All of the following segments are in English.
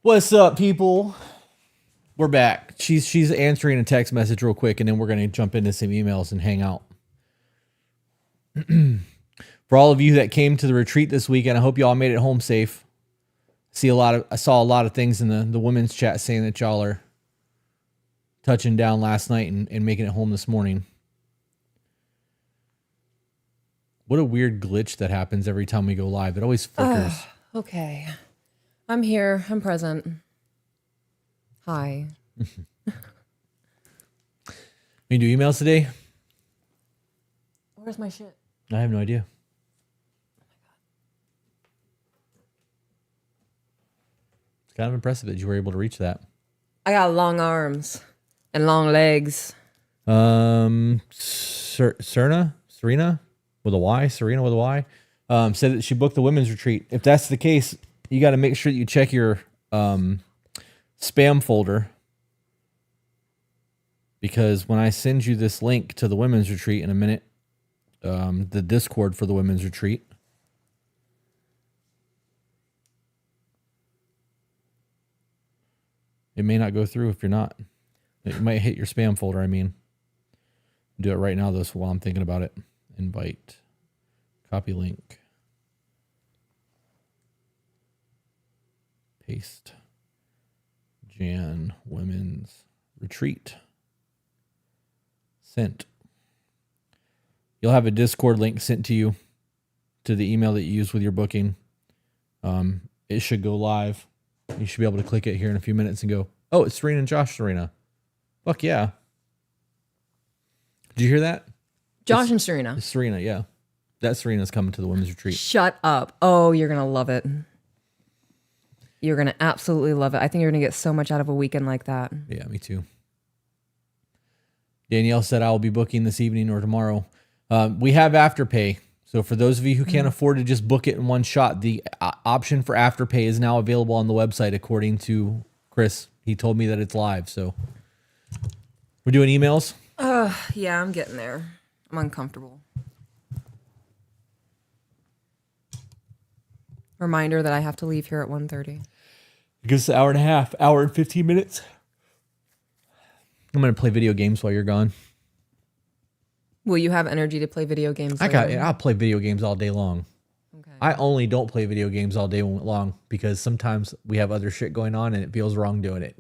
What's up, people? We're back. She's answering a text message real quick, and then we're gonna jump into some emails and hang out. For all of you that came to the retreat this weekend, I hope you all made it home safe. I saw a lot of things in the women's chat saying that y'all are touching down last night and making it home this morning. What a weird glitch that happens every time we go live. It always flickers. Okay. I'm here. I'm present. Hi. We do emails today? Where's my shit? I have no idea. It's kind of impressive that you were able to reach that. I got long arms and long legs. Serena with a Y, Serena with a Y, said that she booked the women's retreat. If that's the case, you got to make sure that you check your spam folder, because when I send you this link to the women's retreat in a minute, the Discord for the women's retreat, it may not go through if you're not. It might hit your spam folder, I mean. Do it right now, though, so while I'm thinking about it. Invite. Copy link. Paste. Jan Women's Retreat. Sent. You'll have a Discord link sent to you to the email that you use with your booking. It should go live. You should be able to click it here in a few minutes and go, oh, it's Serena and Josh Serena. Fuck yeah. Did you hear that? Josh and Serena. It's Serena, yeah. That Serena's coming to the women's retreat. Shut up. Oh, you're going to love it. You're going to absolutely love it. I think you're going to get so much out of a weekend like that. Yeah, me too. Danielle said I will be booking this evening or tomorrow. We have Afterpay. So for those of you who can't afford to just book it in one shot, the option for Afterpay is now available on the website, according to Chris. He told me that it's live. So we're doing emails. Yeah, I'm getting there. I'm uncomfortable. Reminder that I have to leave here at 1:30. It gives us an hour and a half, hour and 15 minutes. I'm going to play video games while you're gone. Will you have energy to play video games later? I'll play video games all day long. Okay. I only don't play video games all day long because sometimes we have other shit going on and it feels wrong doing it.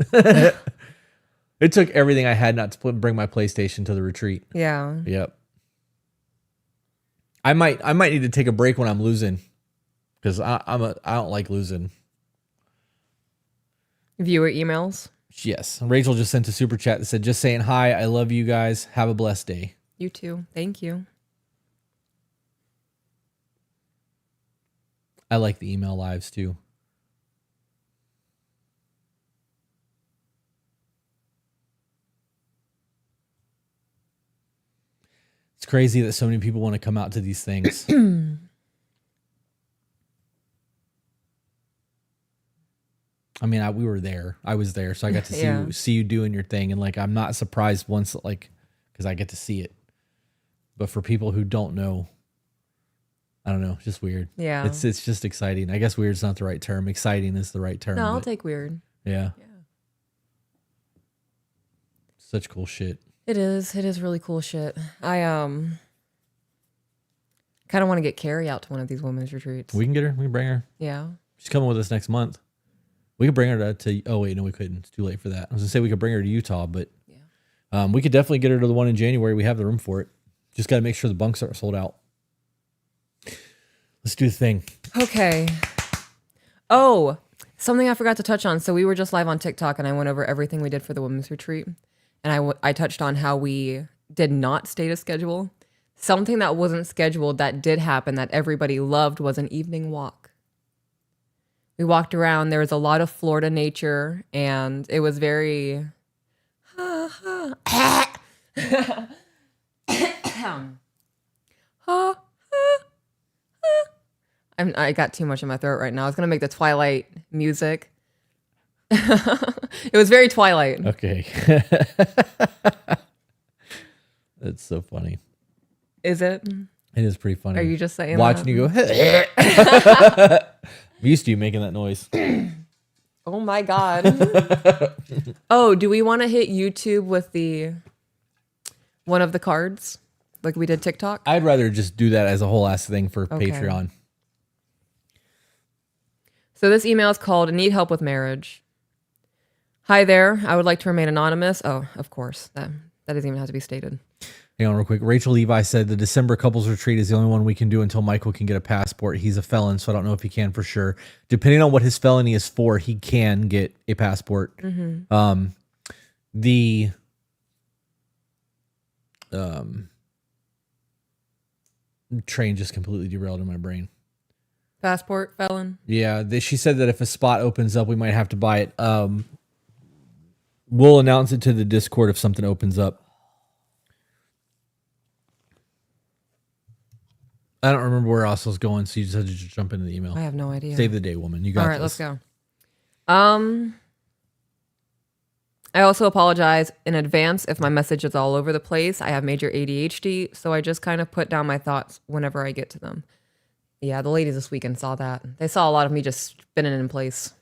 It took everything I had not to bring my PlayStation to the retreat. Yeah. Yep. I might need to take a break when I'm losing, because I don't like losing. Viewer emails. Yes. Rachel just sent a super chat that said, just saying hi. I love you guys. Have a blessed day. You too. Thank you. I like the email lives too. It's crazy that so many people want to come out to these things. I mean, we were there. I was there, so I got to see you doing your thing, and like, I'm not surprised once, like, because I get to see it. But for people who don't know, I don't know, it's just weird. Yeah, it's just exciting. I guess weird's not the right term. Exciting is the right term. No, I'll take weird. Yeah. Such cool shit. It is. It is really cool shit. I kind of want to get Carrie out to one of these women's retreats. We can get her. We can bring her. Yeah. She's coming with us next month. We could bring her to oh wait, no, we couldn't. It's too late for that. I was gonna say we could bring her to Utah, but we could definitely get her to the one in January. We have the room for it. Just got to make sure the bunks are sold out. Let's do the thing. Okay. Oh, something I forgot to touch on. So we were just live on TikTok, and I went over everything we did for the women's retreat. And I touched on how we did not stay to schedule. Something that wasn't scheduled that did happen that everybody loved was an evening walk. We walked around. There was a lot of Florida nature, and it was very... I got too much in my throat right now. I was going to make the Twilight music. It was very Twilight. Okay. That's so funny. Is it? It is pretty funny. Are you just saying watching that? you go, I'm used to you making that noise. Oh my God. Oh, do we want to hit YouTube with one of the cards like we did TikTok? I'd rather just do that as a whole ass thing for Okay. Patreon. So this email is called Need Help with Marriage. Hi there. I would like to remain anonymous. Oh, of course. That doesn't even have to be stated. Hang on real quick. Rachel Levi said the December couples retreat is the only one we can do until Michael can get a passport. He's a felon, so I don't know if he can for sure. Depending on what his felony is for, he can get a passport. The train just completely derailed in my brain. Passport, felon. Yeah, she said that if a spot opens up, we might have to buy it. We'll announce it to the Discord if something opens up. I don't remember where else I was going, so you just had to just jump into the email. I have no idea. Save the day, woman. You got All right, this. let's go. I also apologize in advance if my message is all over the place. I have major ADHD, so I just kind of put down my thoughts whenever I get to them. Yeah, the ladies this weekend saw that. They saw a lot of me just spinning in place.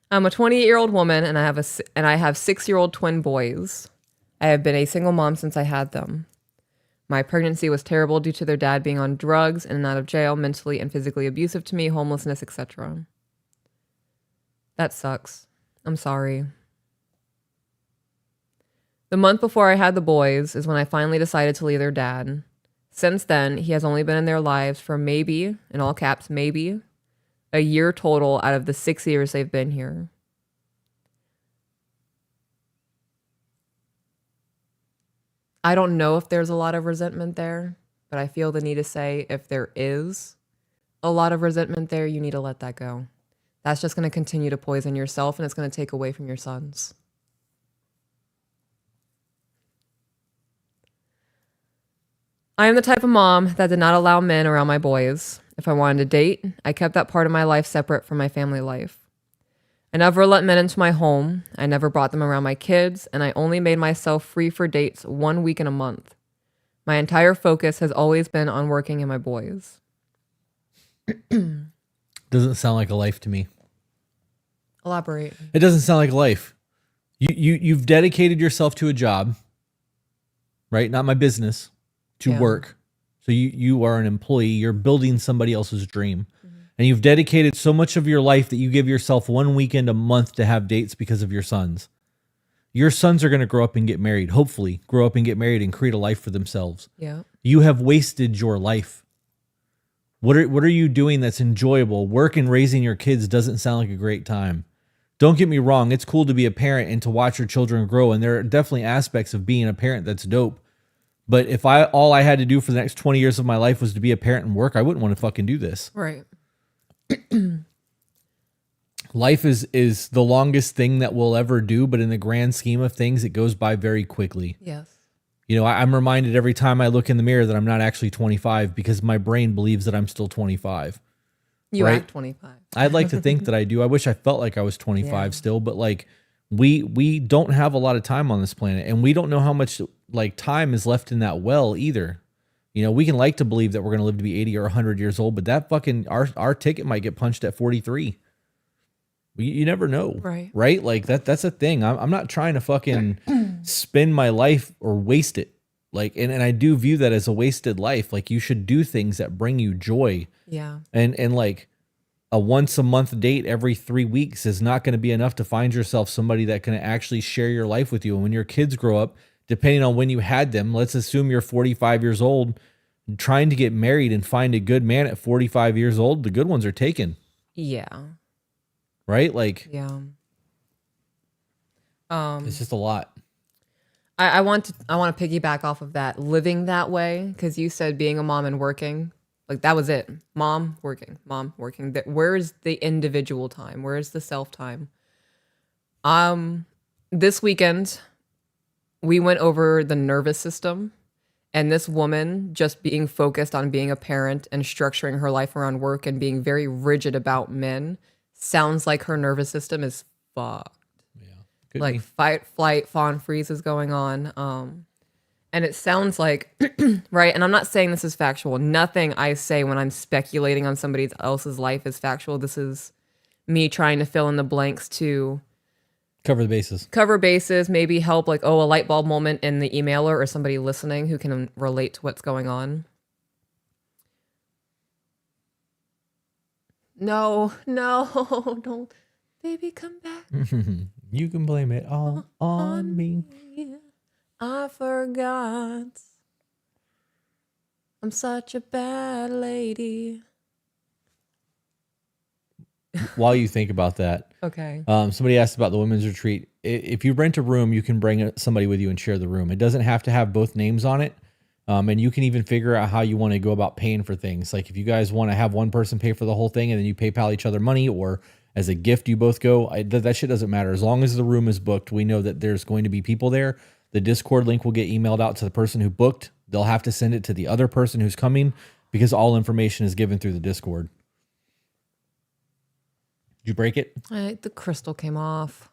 I'm a 28-year-old woman, and I have 6-year-old twin boys. I have been a single mom since I had them. My pregnancy was terrible due to their dad being on drugs and out of jail, mentally and physically abusive to me, homelessness, etc. That sucks. I'm sorry. The month before I had the boys is when I finally decided to leave their dad. Since then, he has only been in their lives for maybe, in all caps, maybe, a year total out of the 6 years they've been here. I don't know if there's a lot of resentment there, but I feel the need to say if there is a lot of resentment there, you need to let that go. That's just going to continue to poison yourself, and it's going to take away from your sons. I am the type of mom that did not allow men around my boys. If I wanted to date, I kept that part of my life separate from my family life. I never let men into my home. I never brought them around my kids, and I only made myself free for dates 1 week in a month. My entire focus has always been on working and my boys. Doesn't sound like a life to me. Elaborate. It doesn't sound like a life. You've dedicated yourself to a job, right? Not my business, to work. So you are an employee. You're building somebody else's dream. And you've dedicated so much of your life that you give yourself 1 weekend a month to have dates because of your sons. Your sons are going to grow up and get married, hopefully grow up and get married and create a life for themselves. Yeah. You have wasted your life. What are you doing that's enjoyable? Work and raising your kids doesn't sound like a great time. Don't get me wrong. It's cool to be a parent and to watch your children grow. And there are definitely aspects of being a parent that's dope. But if all I had to do for the next 20 years of my life was to be a parent and work, I wouldn't want to fucking do this. Right. Life is the longest thing that we'll ever do, but in the grand scheme of things, it goes by very quickly. Yes. You know, I'm reminded every time I look in the mirror that I'm not actually 25 because my brain believes that I'm still 25. You right? act 25. I'd like to think that I do. I wish I felt like I was 25 still, but like we don't have a lot of time on this planet, and we don't know how much like time is left in that well either. You know, we can like to believe that we're going to live to be 80 or 100 years old, but that fucking our ticket might get punched at 43. You never know, right? Like that's a thing. I'm not trying to fucking spend my life or waste it. Like, and I do view that as a wasted life. Like, you should do things that bring you joy. Yeah. And like a once a month date every 3 weeks is not going to be enough to find yourself somebody that can actually share your life with you. And when your kids grow up, depending on when you had them, let's assume you're 45 years old, trying to get married and find a good man at 45 years old, the good ones are taken. Yeah. Right? Like, yeah. It's just a lot. I want to piggyback off of that, living that way, because you said being a mom and working, like that was it. Mom working. Where's the individual time? Where's the self time? This weekend, we went over the nervous system, and this woman just being focused on being a parent and structuring her life around work and being very rigid about men sounds like her nervous system is fucked. Yeah. Like fight, flight, fawn, freeze is going on. And it sounds like, right? And I'm not saying this is factual. Nothing I say when I'm speculating on somebody else's life is factual. This is me trying to fill in the blanks to Cover the bases. cover bases, maybe help like, a light bulb moment in the emailer or somebody listening who can relate to what's going on. No, don't. Baby, come back. You can blame it all on me. I forgot. I'm such a bad lady. While you think about that, Okay. somebody asked about the women's retreat. If you rent a room, you can bring somebody with you and share the room. It doesn't have to have both names on it. And you can even figure out how you want to go about paying for things. Like if you guys want to have one person pay for the whole thing and then you PayPal each other money, or as a gift you both go, that shit doesn't matter. As long as the room is booked, we know that there's going to be people there. The Discord link will get emailed out to the person who booked. They'll have to send it to the other person who's coming because all information is given through the Discord. Did you break it? The crystal came off.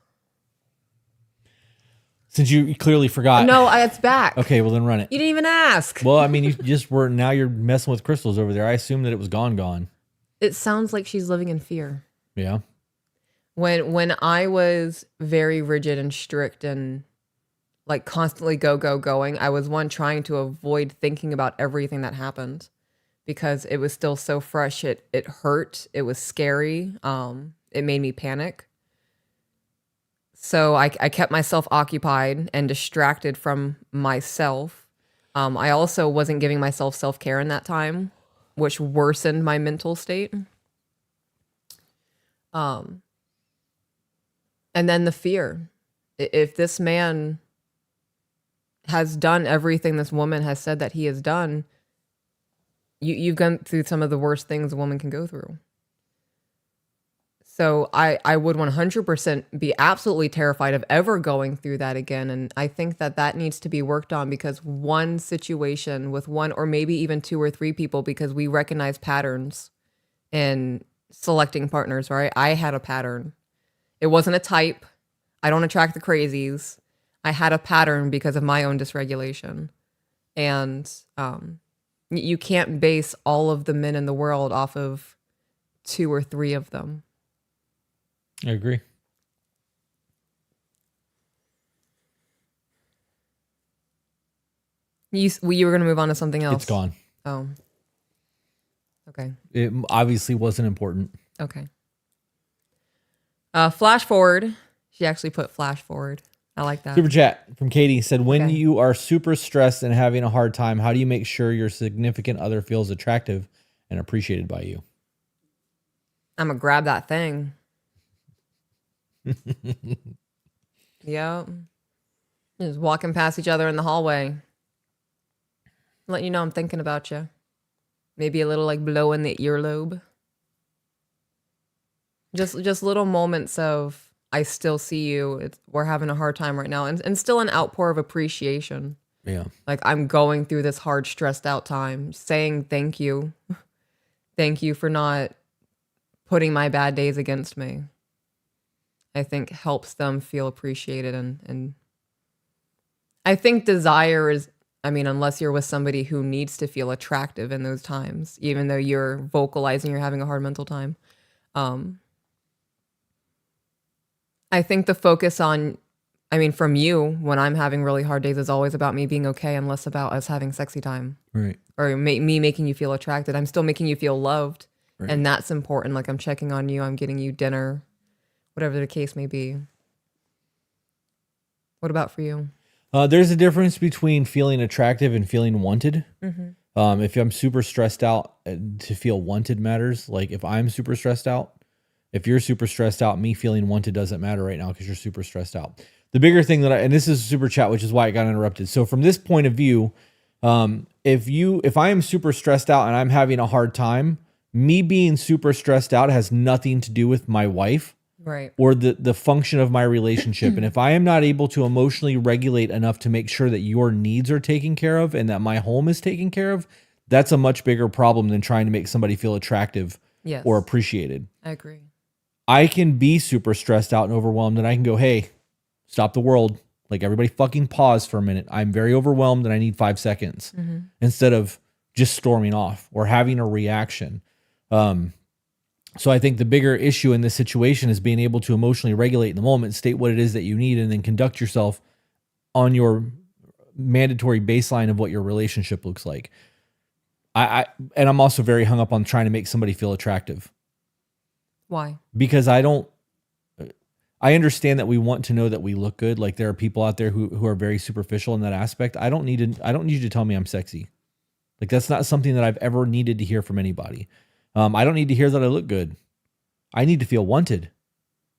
Since you clearly forgot. No, it's back. Okay, well then run it. You didn't even ask. Well, I mean, now you're messing with crystals over there. I assumed that it was gone. It sounds like she's living in fear. Yeah. When I was very rigid and strict and like constantly going, I was trying to avoid thinking about everything that happened because it was still so fresh. It hurt. It was scary. It made me panic. So I kept myself occupied and distracted from myself. I also wasn't giving myself self-care in that time, which worsened my mental state. And then the fear. If this man has done everything this woman has said that he has done, you've gone through some of the worst things a woman can go through. So I would 100% be absolutely terrified of ever going through that again. And I think that needs to be worked on because one situation with one or maybe even two or three people, because we recognize patterns in selecting partners, right? I had a pattern. It wasn't a type. I don't attract the crazies. I had a pattern because of my own dysregulation. And you can't base all of the men in the world off of two or three of them. I agree. You were going to move on to something else. It's gone. Oh. Okay. It obviously wasn't important. Okay. Flash forward. She actually put flash forward. I like that. Super chat from Katie said, when Okay. you are super stressed and having a hard time, how do you make sure your significant other feels attractive and appreciated by you? I'm going to grab that thing. Yep. Just walking past each other in the hallway. Let you know I'm thinking about you. Maybe a little like blow in the earlobe. Just little moments of I still see you. We're having a hard time right now. And still an outpour of appreciation. Yeah. Like I'm going through this hard, stressed out time. Saying thank you. Thank you for not putting my bad days against me. I think helps them feel appreciated and I think desire is, I mean, unless you're with somebody who needs to feel attractive in those times, even though you're vocalizing you're having a hard mental time. I think the focus on, I mean, from you, when I'm having really hard days, is always about me being okay and less about us having sexy time. Right. Or me making you feel attracted. I'm still making you feel loved. Right. And that's important. Like I'm checking on you. I'm getting you dinner, whatever the case may be. What about for you? There's a difference between feeling attractive and feeling wanted. Mm-hmm. If I'm super stressed out, to feel wanted matters. Like if I'm super stressed out, if you're super stressed out, me feeling wanted doesn't matter right now because you're super stressed out. The bigger thing and this is a super chat, which is why it got interrupted. So from this point of view, if I am super stressed out and I'm having a hard time, me being super stressed out has nothing to do with my wife. Right. Or the function of my relationship. And if I am not able to emotionally regulate enough to make sure that your needs are taken care of and that my home is taken care of, that's a much bigger problem than trying to make somebody feel attractive Yes. or appreciated. I agree. I can be super stressed out and overwhelmed and I can go, hey, stop the world. Like everybody fucking pause for a minute. I'm very overwhelmed and I need 5 seconds instead of just storming off or having a reaction. So I think the bigger issue in this situation is being able to emotionally regulate in the moment, state what it is that you need, and then conduct yourself on your mandatory baseline of what your relationship looks like. And I'm also very hung up on trying to make somebody feel attractive. Why? Because I understand that we want to know that we look good. Like there are people out there who are very superficial in that aspect. I don't need you to tell me I'm sexy. Like that's not something that I've ever needed to hear from anybody. I don't need to hear that I look good. I need to feel wanted.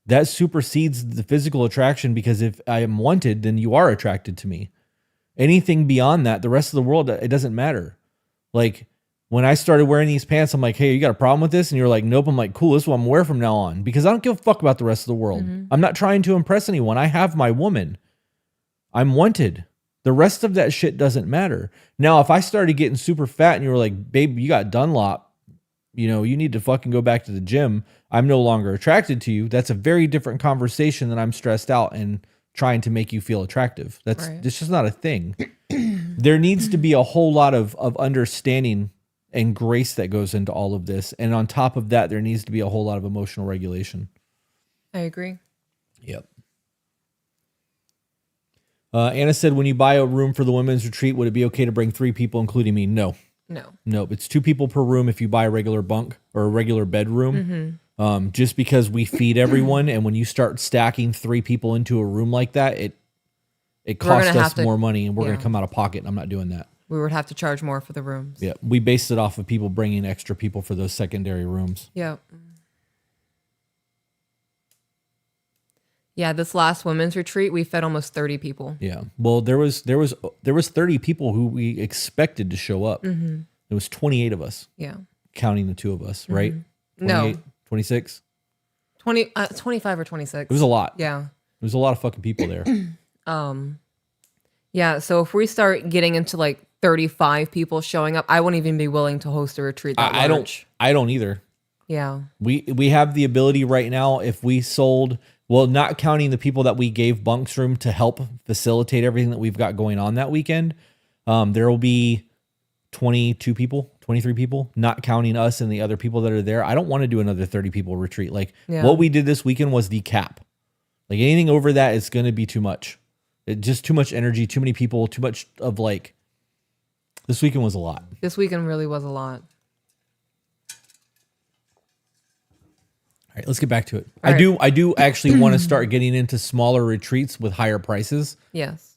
That supersedes the physical attraction, because if I am wanted, then you are attracted to me. Anything beyond that, the rest of the world, it doesn't matter. Like when I started wearing these pants, I'm like, hey, you got a problem with this? And you're like, nope. I'm like, cool, this is what I'm gonna wear from now on, because I don't give a fuck about the rest of the world. I'm not trying to impress anyone. I have my woman. I'm wanted. The rest of that shit doesn't matter. Now, if I started getting super fat and you were like, babe, you got Dunlop, you need to fucking go back to the gym, I'm no longer attracted to you. That's a very different conversation than I'm stressed out and trying to make you feel attractive. That's just not a thing. There needs to be a whole lot of understanding and grace that goes into all of this. And on top of that, there needs to be a whole lot of emotional regulation. I agree. Yep. Anna said, when you buy a room for the women's retreat, would it be okay to bring 3 people, including me? No. Nope. It's 2 people per room if you buy a regular bunk or a regular bedroom. Just because we feed everyone, and when you start stacking 3 people into a room like that, it costs us more money, and we're going to come out of pocket, and I'm not doing that. We would have to charge more for the rooms. Yeah. We based it off of people bringing extra people for those secondary rooms. Yep. Yeah, this last women's retreat, we fed almost 30 people. Yeah. Well, there was 30 people who we expected to show up. There was 28 of us. Yeah. Counting the 2 of us, right? 28, no. 26? 25 or 26. It was a lot. Yeah. There was a lot of fucking people there. Yeah, so if we start getting into like 35 people showing up, I wouldn't even be willing to host a retreat that large. I don't either. Yeah. We have the ability right now, if we sold, well, not counting the people that we gave bunks room to help facilitate everything that we've got going on that weekend, there will be 22 people, 23 people, not counting us and the other people that are there. I don't want to do another 30 people retreat. Like what we did this weekend was the cap. Like anything over that is going to be too much. Just too much energy, too many people, too much of like, this weekend was a lot. This weekend really was a lot. All right, let's get back to it. I do actually want to start getting into smaller retreats with higher prices. Yes.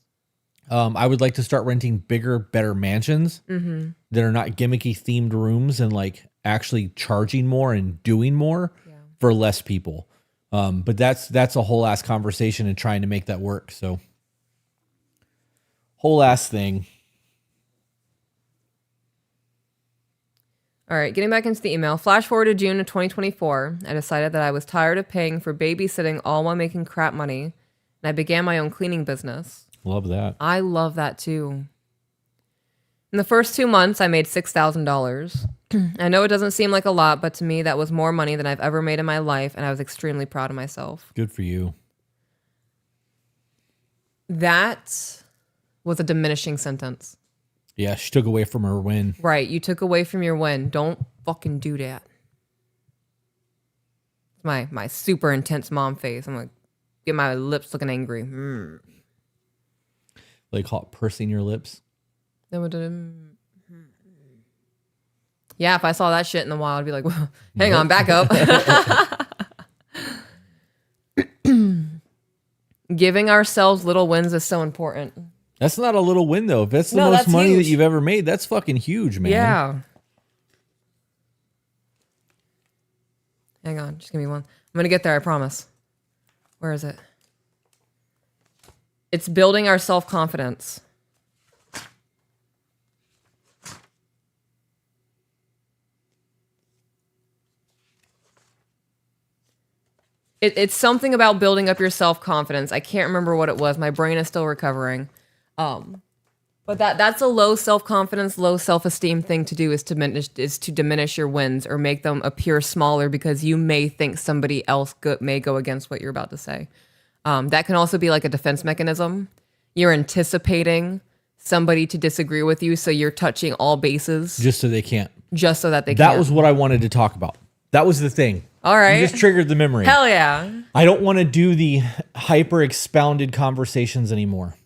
I would like to start renting bigger, better mansions that are not gimmicky themed rooms, and like actually charging more and doing more for less people. But that's a whole ass conversation and trying to make that work. So whole ass thing. All right, getting back into the email. Flash forward to June of 2024. I decided that I was tired of paying for babysitting all while making crap money, and I began my own cleaning business. Love that. I love that too. In the first 2 months, I made $6,000. I know it doesn't seem like a lot, but to me, that was more money than I've ever made in my life, and I was extremely proud of myself. Good for you. That was a diminishing sentence. Yeah, she took away from her win. Right, you took away from your win. Don't fucking do that. My super intense mom face. I'm like, get my lips looking angry. Like hot pursing your lips. Yeah, if I saw that shit in the wild, I'd be like, well, hang on, back up. Giving ourselves little wins is so important. That's not a little win, though. If that's the most money that you've ever made, that's fucking huge, man. Yeah. Hang on, just give me one. I'm going to get there, I promise. Where is it? It's building our self-confidence. It's something about building up your self-confidence. I can't remember what it was. My brain is still recovering. But that's a low self-confidence, low self-esteem thing to do, is to diminish your wins or make them appear smaller because you may think somebody else may go against what you're about to say. That can also be like a defense mechanism. you're anticipating somebody to disagree with you, so you're touching all bases Just so they can't. just so that they That can. was what I wanted to talk about. That was the thing. All right. You just triggered the memory. Hell yeah. I don't want to do the hyper expounded conversations anymore.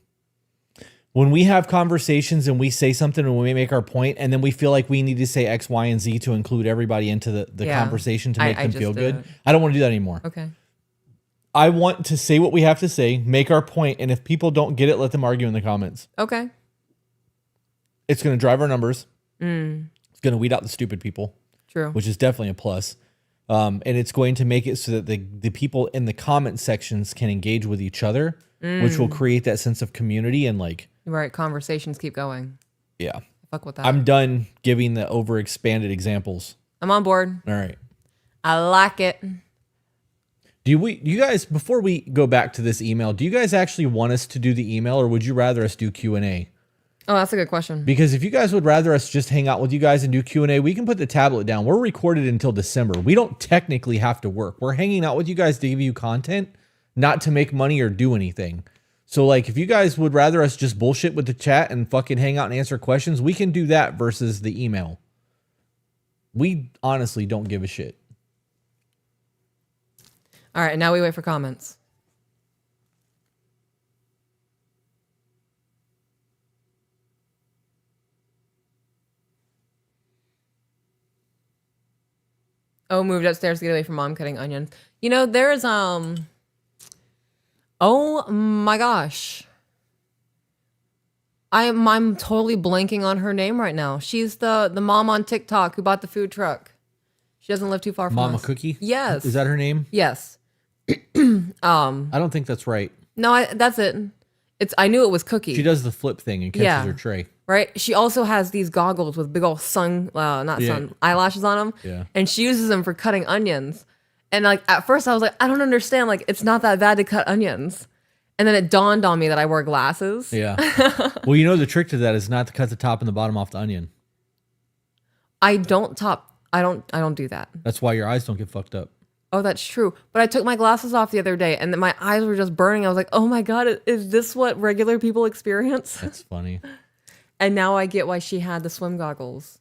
When we have conversations and we say something and we make our point and then we feel like we need to say X, Y, and Z to include everybody into the Yeah. conversation to I make them just feel good. didn't. I don't want to do that anymore. Okay. I want to say what we have to say, make our point, and if people don't get it, let them argue in the comments. Okay. It's going to drive our numbers. It's going to weed out the stupid people, True. which is definitely a plus. And it's going to make it so that the people in the comment sections can engage with each other, which will create that sense of community and like, Right. Conversations keep going. yeah. Fuck with that. I'm done giving the over expanded examples. I'm on board. All right. I like it. Do you guys, before we go back to this email, do you guys actually want us to do the email or would you rather us do Q&A? Oh, that's a good question. Because if you guys would rather us just hang out with you guys and do Q&A, we can put the tablet down. We're recorded until December. We don't technically have to work. We're hanging out with you guys to give you content, not to make money or do anything. So like if you guys would rather us just bullshit with the chat and fucking hang out and answer questions, we can do that versus the email. We honestly don't give a shit. All right. Now we wait for comments. Oh, moved upstairs to get away from mom cutting onions. You know, there's oh my gosh. I'm totally blanking on her name right now. She's the mom on TikTok who bought the food truck. She doesn't live too far from Mama us. Cookie? Yes. Is that her name? Yes. I don't think that's right. No, that's it. I knew it was Cookie. She does the flip thing and catches Yeah. her tray. Right? She also has these goggles with big old eyelashes on them. Yeah. And she uses them for cutting onions. And like at first I was like, I don't understand. Like it's not that bad to cut onions. And then it dawned on me that I wear glasses. Yeah. Well, you know the trick to that is not to cut the top and the bottom off the onion. I don't do that. That's why your eyes don't get fucked up. Oh, that's true. But I took my glasses off the other day and my eyes were just burning. I was like, oh my God, is this what regular people experience? That's funny. And now I get why she had the swim goggles.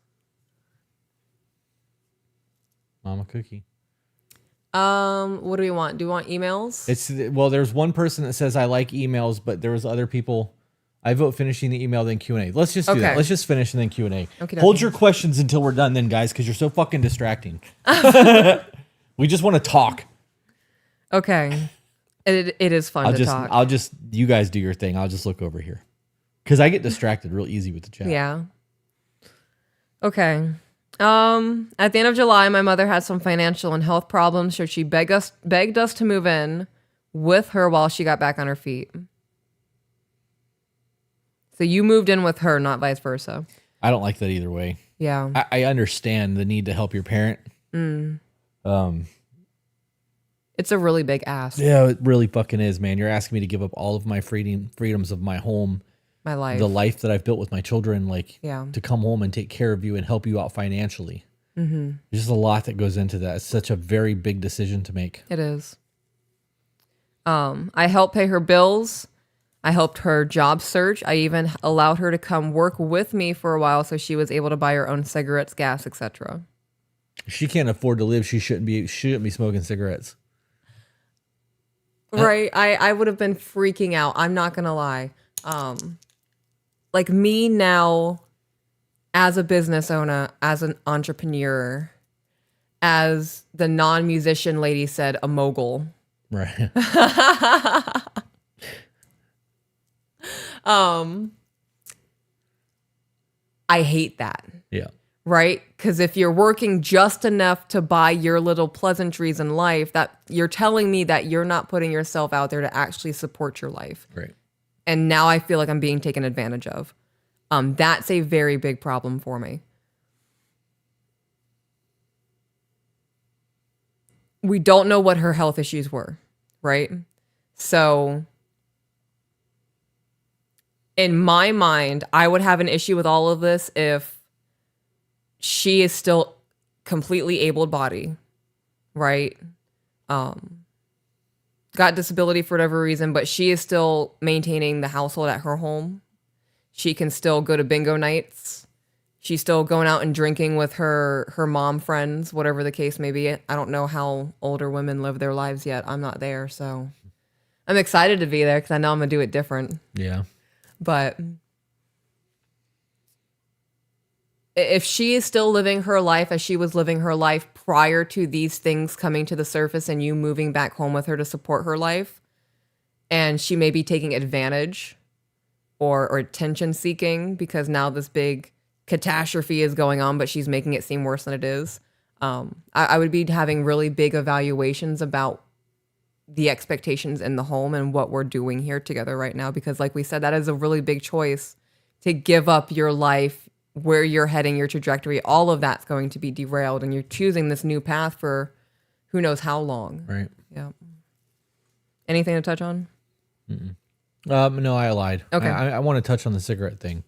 Mama Cookie. What do we want? Do we want emails? Well, there's one person that says I like emails, but there was other people. I vote finishing the email, then Q&A. Let's just do that. Okay. Let's just finish and then Q&A. Okey-dokey. Hold your questions until we're done then, guys, because you're so fucking distracting. We just want to talk. Okay. It is fun to talk. You guys do your thing. I'll just look over here. Because I get distracted real easy with the chat. Yeah. Okay. At the end of July, my mother had some financial and health problems, so she begged us to move in with her while she got back on her feet. So you moved in with her, not vice versa. I don't like that either way. Yeah. I understand the need to help your parent. It's a really big ask. Yeah, it really fucking is, man. You're asking me to give up all of my freedoms of my home, My life. the life that I've built with my children, like Yeah. to come home and take care of you and help you out financially. There's just a lot that goes into that. It's such a very big decision to make. It is. I helped pay her bills. I helped her job search. I even allowed her to come work with me for a while so she was able to buy her own cigarettes, gas, etc. She can't afford to live. She shouldn't be smoking cigarettes. Right. I would have been freaking out. I'm not going to lie. Like me now as a business owner, as an entrepreneur, as the non-musician lady said, a mogul. Right. I hate that. Yeah. Right? Because if you're working just enough to buy your little pleasantries in life, that you're telling me that you're not putting yourself out there to actually support your life. Right. And now I feel like I'm being taken advantage of. That's a very big problem for me. We don't know what her health issues were, right? So in my mind, I would have an issue with all of this if she is still completely able-bodied, right? got disability for whatever reason, but she is still maintaining the household at her home. She can still go to bingo nights. She's still going out and drinking with her mom friends, whatever the case may be. I don't know how older women live their lives yet. I'm not there, so I'm excited to be there because I know I'm going to do it different. Yeah. But if she is still living her life as she was living her life prior to these things coming to the surface and you moving back home with her to support her life, and she may be taking advantage or attention seeking because now this big catastrophe is going on, but she's making it seem worse than it is. I would be having really big evaluations about the expectations in the home and what we're doing here together right now. Because like we said, that is a really big choice to give up your life, where you're heading, your trajectory, all of that's going to be derailed and you're choosing this new path for who knows how long. Right. Yeah. Anything to touch on? No, I lied. Okay. I want to touch on the cigarette thing.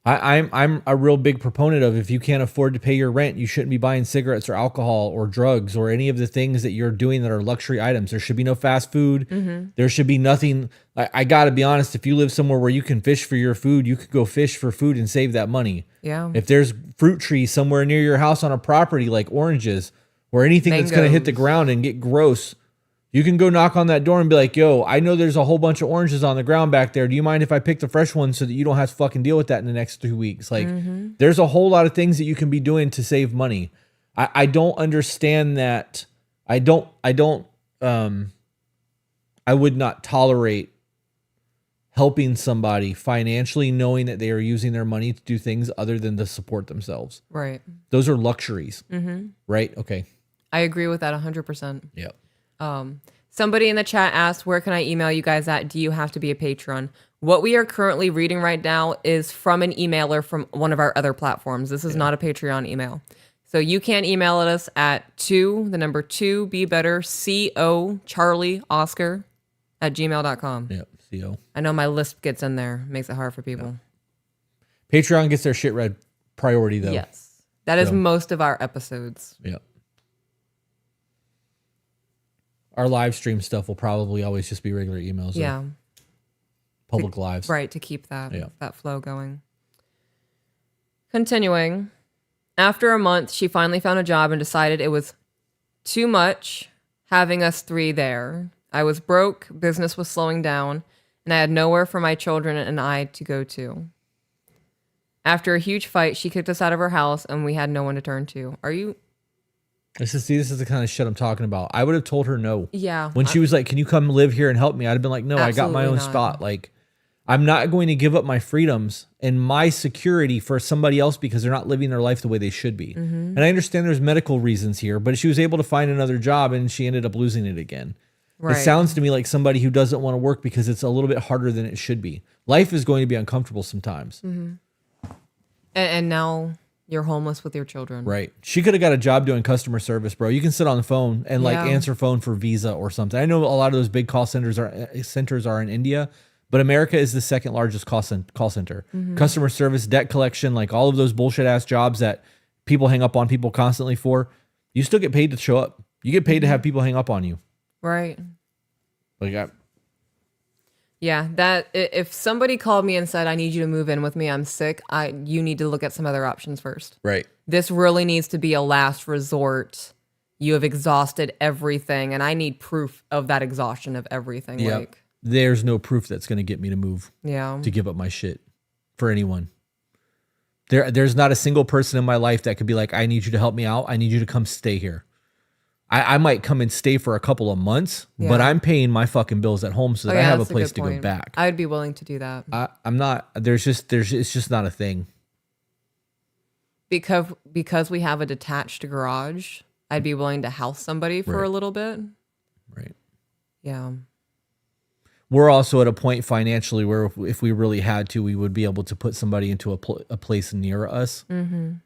I'm a real big proponent of if you can't afford to pay your rent, you shouldn't be buying cigarettes or alcohol or drugs or any of the things that you're doing that are luxury items. There should be no fast food. There should be nothing. I got to be honest. If you live somewhere where you can fish for your food, you could go fish for food and save that money. Yeah. If there's fruit trees somewhere near your house on a property like oranges or anything that's going to hit the ground and get gross, you can go knock on that door and be like, yo, I know there's a whole bunch of oranges on the ground back there. Do you mind if I pick the fresh ones so that you don't have to fucking deal with that in the next 2 weeks? Like, there's a whole lot of things that you can be doing to save money. I don't understand that. I would not tolerate helping somebody financially knowing that they are using their money to do things other than to support themselves. Right. Those are luxuries. Right? Okay. I agree with that 100%. Yep. Somebody in the chat asked, where can I email you guys at? Do you have to be a patron? What we are currently reading right now is from an emailer from one of our other platforms. This is not a Patreon email. So you can email us at 2 be better, CO Charlie Oscar @gmail.com. Yep. CO. I know my lisp gets in there. Makes it hard for people. Patreon gets their shit read priority though. Yes. That is most of our episodes. Yep. Our live stream stuff will probably always just be regular emails. Yeah. Public lives. Right, to keep that flow going. Continuing. After a month, she finally found a job and decided it was too much having us three there. I was broke, business was slowing down, and I had nowhere for my children and I to go to. After a huge fight, she kicked us out of her house and we had no one to turn to. This is the kind of shit I'm talking about. I would have told her no. Yeah. When she was like, can you come live here and help me? I'd have been like, no, I got my own spot. Like, I'm not going to give up my freedoms and my security for somebody else because they're not living their life the way they should be. And I understand there's medical reasons here, but she was able to find another job and she ended up losing it again. Right. It sounds to me like somebody who doesn't want to work because it's a little bit harder than it should be. Life is going to be uncomfortable sometimes. And now you're homeless with your children. Right. She could have got a job doing customer service, bro. You can sit on the phone and like answer phone for Visa or something. I know a lot of those big call centers are in India, but America is the second largest call center. Customer service, debt collection, like all of those bullshit ass jobs that people hang up on people constantly for. You still get paid to show up. You get paid to have people hang up on you. Right. Like yeah, that if somebody called me and said, I need you to move in with me, I'm sick, you need to look at some other options first. Right. This really needs to be a last resort. You have exhausted everything, and I need proof of that exhaustion of everything. Yep. Like, there's no proof that's going to get me to move. Yeah. To give up my shit for anyone. There's not a single person in my life that could be like, I need you to help me out. I need you to come stay here. I might come and stay for a couple of months, but I'm paying my fucking bills at home so that I have a place to go back. I'd be willing to do that. I'm not. It's just not a thing. Because we have a detached garage, I'd be willing to house somebody for a little bit. Right. Yeah. We're also at a point financially where if we really had to, we would be able to put somebody into a place near us,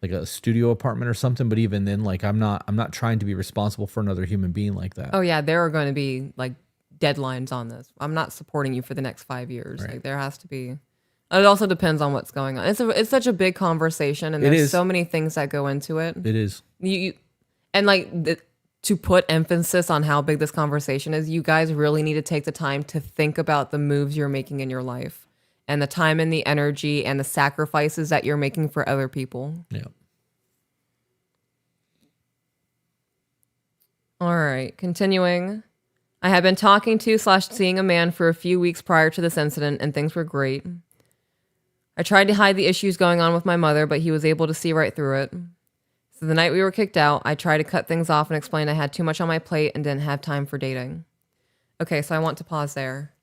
like a studio apartment or something. But even then, like I'm not trying to be responsible for another human being like that. Oh yeah, there are going to be like deadlines on this. I'm not supporting you for the next 5 years. Right. Like there has to be. It also depends on what's going on. It's such a big conversation, and there's so many things that go into it. It is. And like to put emphasis on how big this conversation is, you guys really need to take the time to think about the moves you're making in your life and the time and the energy and the sacrifices that you're making for other people. Yeah. All right, continuing. I had been talking to / seeing a man for a few weeks prior to this incident, and things were great. I tried to hide the issues going on with my mother, but he was able to see right through it. So the night we were kicked out, I tried to cut things off and explain I had too much on my plate and didn't have time for dating. Okay, so I want to pause there.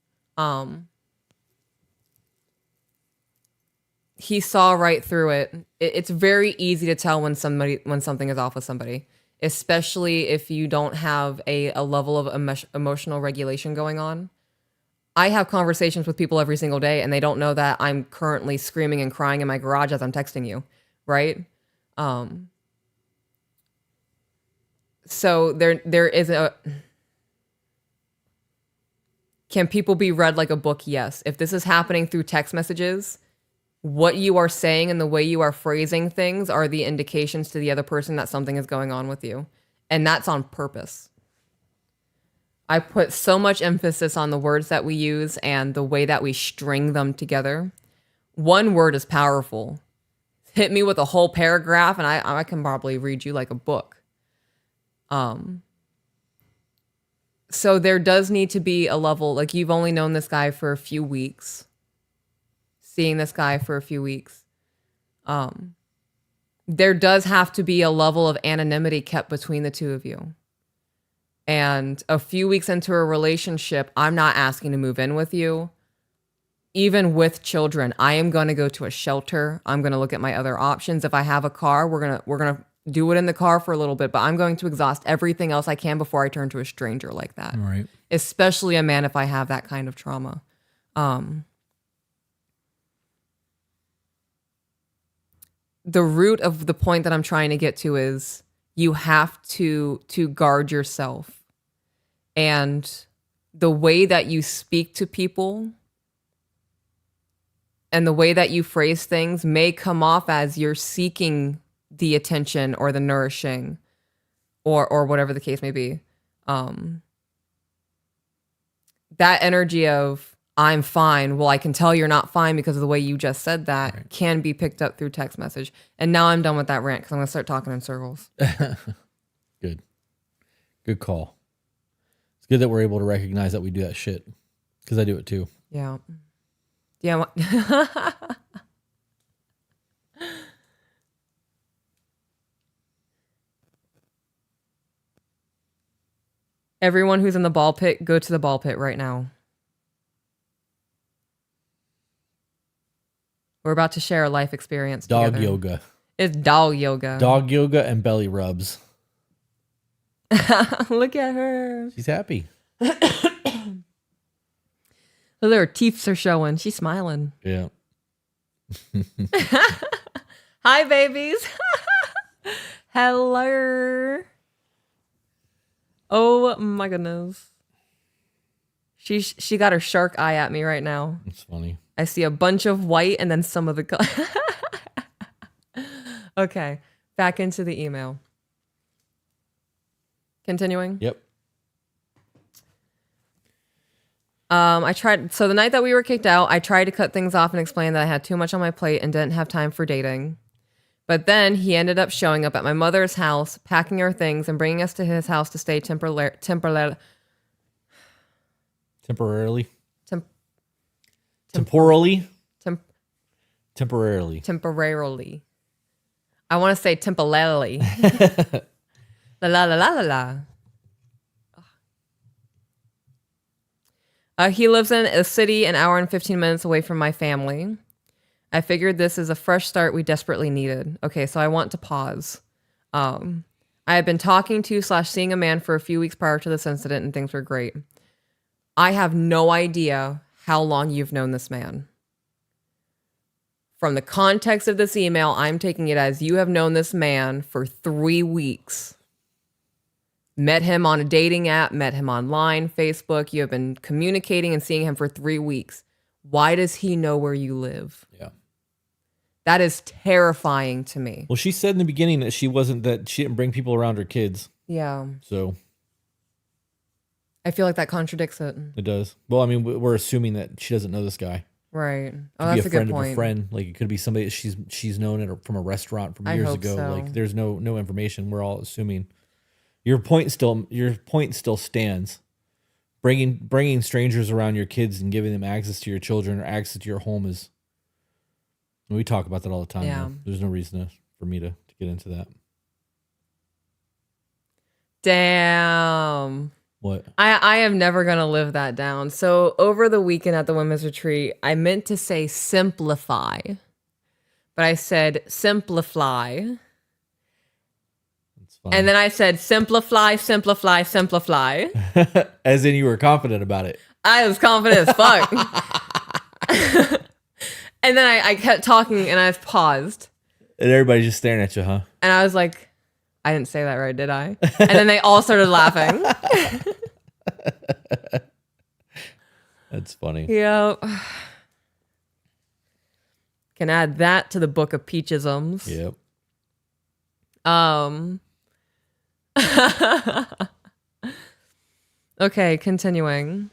He saw right through it. It's very easy to tell when something is off with somebody, especially if you don't have a level of emotional regulation going on. I have conversations with people every single day, and they don't know that I'm currently screaming and crying in my garage as I'm texting you, right? So there is a... Can people be read like a book? Yes. If this is happening through text messages, what you are saying and the way you are phrasing things are the indications to the other person that something is going on with you. And that's on purpose. I put so much emphasis on the words that we use and the way that we string them together. One word is powerful. Hit me with a whole paragraph and I can probably read you like a book. So there does need to be a level, like you've only known this guy for a few weeks. Seeing this guy for a few weeks. There does have to be a level of anonymity kept between the two of you. And a few weeks into a relationship, I'm not asking to move in with you. Even with children, I am going to go to a shelter. I'm going to look at my other options. If I have a car, we're going to do it in the car for a little bit, but I'm going to exhaust everything else I can before I turn to a stranger like that. Right. Especially a man if I have that kind of trauma. The root of the point that I'm trying to get to is you have to guard yourself. And the way that you speak to people and the way that you phrase things may come off as you're seeking the attention or the nourishing or whatever the case may be. That energy of I'm fine. Well, I can tell you're not fine because of the way you just said that right. Can be picked up through text message. And now I'm done with that rant because I'm going to start talking in circles. Good. Good call. It's good that we're able to recognize that we do that shit because I do it too. Yeah. Yeah. Everyone who's in the ball pit, go to the ball pit right now. We're about to share a life experience Dog together. yoga. It's dog yoga. Dog yoga and belly rubs. Look at her. She's happy. Look, her teeth are showing. She's smiling. Yeah. Hi, babies. Hello. Oh my goodness. She got her shark eye at me right now. It's funny. I see a bunch of white and then some of the Okay, back into the email. Continuing. Yep. So the night that we were kicked out, I tried to cut things off and explain that I had too much on my plate and didn't have time for dating. But then he ended up showing up at my mother's house, packing our things and bringing us to his house to stay temporarily. Temporarily. I want to say temporarily. La la la la la la. He lives in a city an hour and 15 minutes away from my family. I figured this is a fresh start we desperately needed. Okay, so I want to pause. I had been talking to / seeing a man for a few weeks prior to this incident and things were great. I have no idea how long you've known this man. From the context of this email, I'm taking it as you have known this man for 3 weeks. Met him on a dating app, met him online, Facebook. You have been communicating and seeing him for 3 weeks. Why does he know where you live? Yeah. That is terrifying to me. Well, she said in the beginning that she didn't bring people around her kids. Yeah. So I feel like that contradicts it. it does. Well, I mean, we're assuming that she doesn't know this guy. Right. Oh, Could be that's a a friend good of a point. friend. Like it could be somebody that she's known from a restaurant from I years hope ago. so. Like there's no information. We're all assuming. Your point still stands. Bringing strangers around your kids and giving them access to your children or access to your home is. We talk about that all the time. Yeah. Though. There's no reason for me to get into that. Damn. What? I am never going to live that down. So over the weekend at the women's retreat, I meant to say simplify, but I said simplify. It's fine. And then I said simplify, simplify, simplify. As in you were confident about it. I was confident as fuck. And then I kept talking and I paused. And everybody's just staring at you, huh? And I was like, I didn't say that right, did I? And then they all started laughing. That's funny. Yeah. Can add that to the book of peachisms. Yep. Okay, continuing.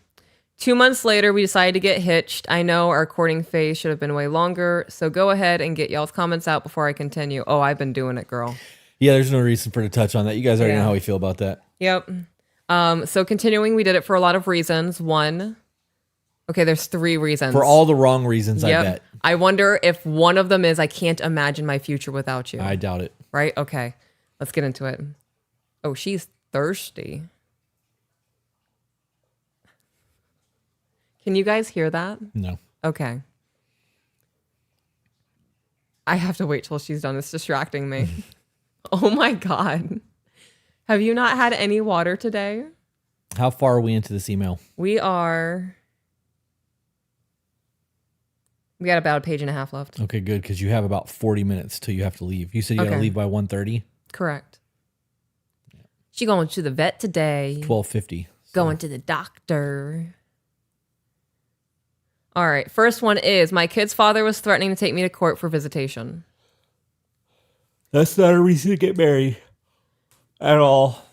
2 months later, we decided to get hitched. I know our courting phase should have been way longer, so go ahead and get y'all's comments out before I continue. Oh, I've been doing it, girl. Yeah, there's no reason for to touch on that. You guys already know Yeah. how we feel about that. Yep. So continuing, we did it for a lot of reasons. One, okay, there's 3 reasons. For all the wrong reasons, Yep. I bet. I wonder if one of them is I can't imagine my future without you. I doubt it. Right? Okay. Let's get into it. Oh, she's thirsty. Can you guys hear that? No. Okay. I have to wait till she's done. It's distracting me. Oh my God. Have you not had any water today? How far are we into this email? We got about a page and a half left. Okay, good, because you have about 40 minutes till you have to leave. You said you got to Okay. leave by 1:30? Correct. She going to the vet today. 12:50. Going to the doctor. All right. First one is my kid's father was threatening to take me to court for visitation. That's not a reason to get married at all.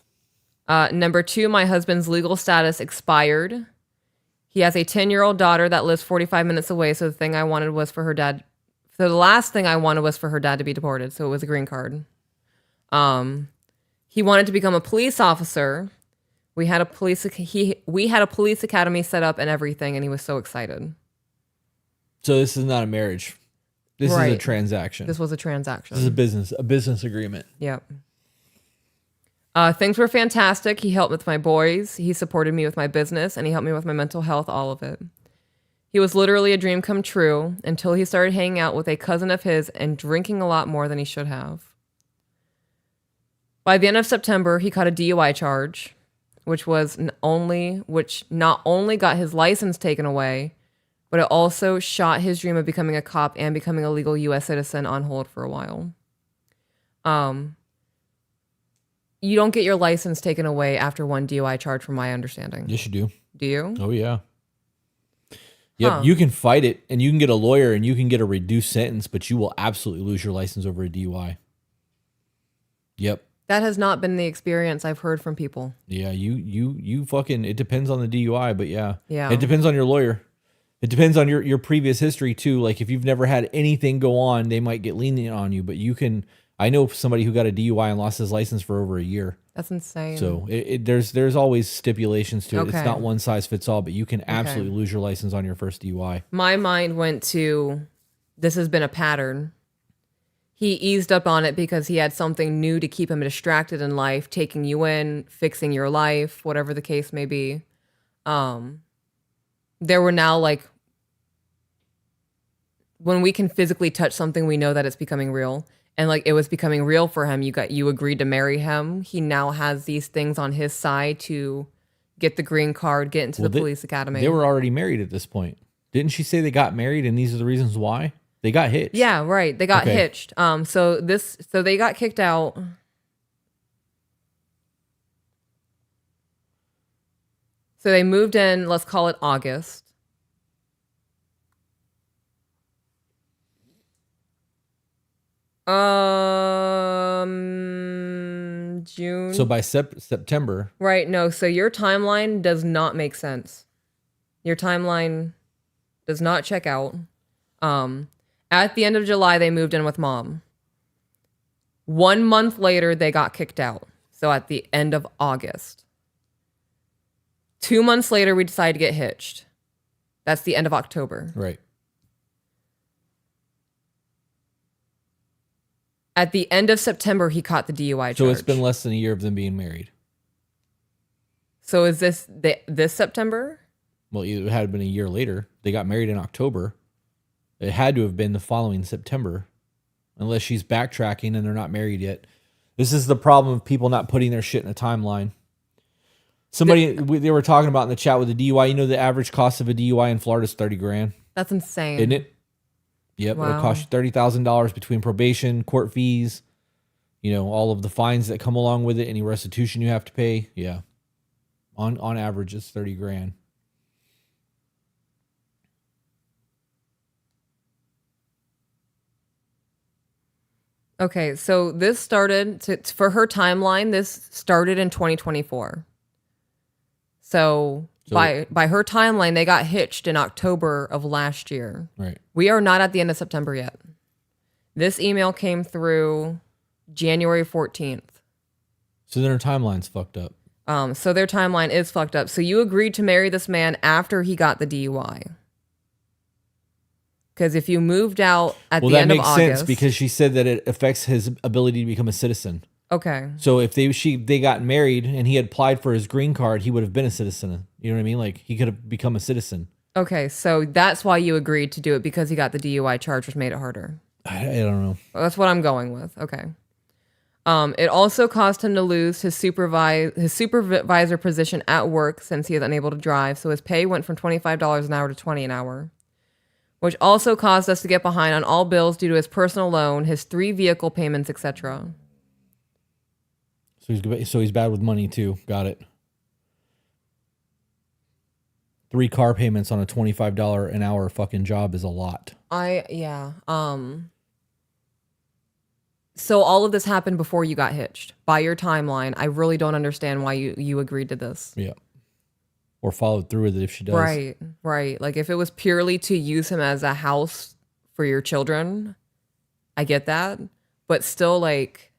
Number 2, my husband's legal status expired. He has a 10-year-old daughter that lives 45 minutes away. So the last thing I wanted was for her dad to be deported. So it was a green card. He wanted to become a police officer. We had a police academy set up and everything, and he was so excited. So this is not a marriage. This is a Right. transaction. This was a transaction. This is a business agreement. Yep. Things were fantastic. He helped with my boys. He supported me with my business, and he helped me with my mental health, all of it. He was literally a dream come true until he started hanging out with a cousin of his and drinking a lot more than he should have. By the end of September, he caught a DUI charge, which not only got his license taken away, but it also shot his dream of becoming a cop and becoming a legal U.S. citizen on hold for a while. You don't get your license taken away after one DUI charge, from my understanding. Yes, you do. Do you? Oh, yeah. Yep, Huh. you can fight it, and you can get a lawyer, and you can get a reduced sentence, but you will absolutely lose your license over a DUI. Yep. That has not been the experience I've heard from people. Yeah, you fucking, it depends on the DUI, but yeah. Yeah. It depends on your lawyer. It depends on your previous history too. Like if you've never had anything go on, they might get lenient on you, but I know somebody who got a DUI and lost his license for over a year. That's insane. So there's always stipulations to it. Okay. It's not one size fits all, but you can absolutely lose your license on your first DUI. My mind went to, this has been a pattern. He eased up on it because he had something new to keep him distracted in life, taking you in, fixing your life, whatever the case may be. There were now like, when we can physically touch something, we know that it's becoming real. And like it was becoming real for him. You agreed to marry him. He now has these things on his side to get the green card, get into the police academy. They were already married at this point. Didn't she say they got married and these are the reasons why? They got hitched. Yeah, right. They got Okay. hitched. So they got kicked out. So they moved in, let's call it August. June. So by September, Right, no, so your timeline does not make sense. Your timeline does not check out. At the end of July, they moved in with mom. 1 month later, they got kicked out. So at the end of August. 2 months later, we decided to get hitched. That's the end of October. right? At the end of September, he caught the DUI charge. So it's been less than a year of them being married. So is this September? Well, it had been a year later. They got married in October. It had to have been the following September, unless she's backtracking and they're not married yet. This is the problem of people not putting their shit in a timeline. They were talking about in the chat with the DUI. You know, the average cost of a DUI in Florida is $30,000, That's insane. isn't it? Yep, Wow. It'll cost you $30,000 between probation, court fees, all of the fines that come along with it, any restitution you have to pay. Yeah, on average, it's $30,000. Okay, so this started for her timeline. This started in 2024. So by her timeline, they got hitched in October of last year. Right. We are not at the end of September yet. This email came through January 14th. So then her timeline's fucked up. So their timeline is fucked up. So you agreed to marry this man after he got the DUI. Because if you moved out at the end of August... Well, that makes sense because she said that it affects his ability to become a citizen. Okay. So if they got married and he had applied for his green card, he would have been a citizen. You know what I mean? Like he could have become a citizen. Okay, so that's why you agreed to do it, because he got the DUI charge, which made it harder. I don't know. That's what I'm going with. Okay. It also caused him to lose his supervisor position at work since he is unable to drive. So his pay went from $25 an hour to $20 an hour, which also caused us to get behind on all bills due to his personal loan, his 3 vehicle payments, etc. So he's bad with money too. Got it. 3 car payments on a $25 an hour fucking job is a lot. So all of this happened before you got hitched. By your timeline, I really don't understand why you agreed to this. Yeah. Or followed through with it if she does. Right. Like if it was purely to use him as a house for your children, I get that. But still, like,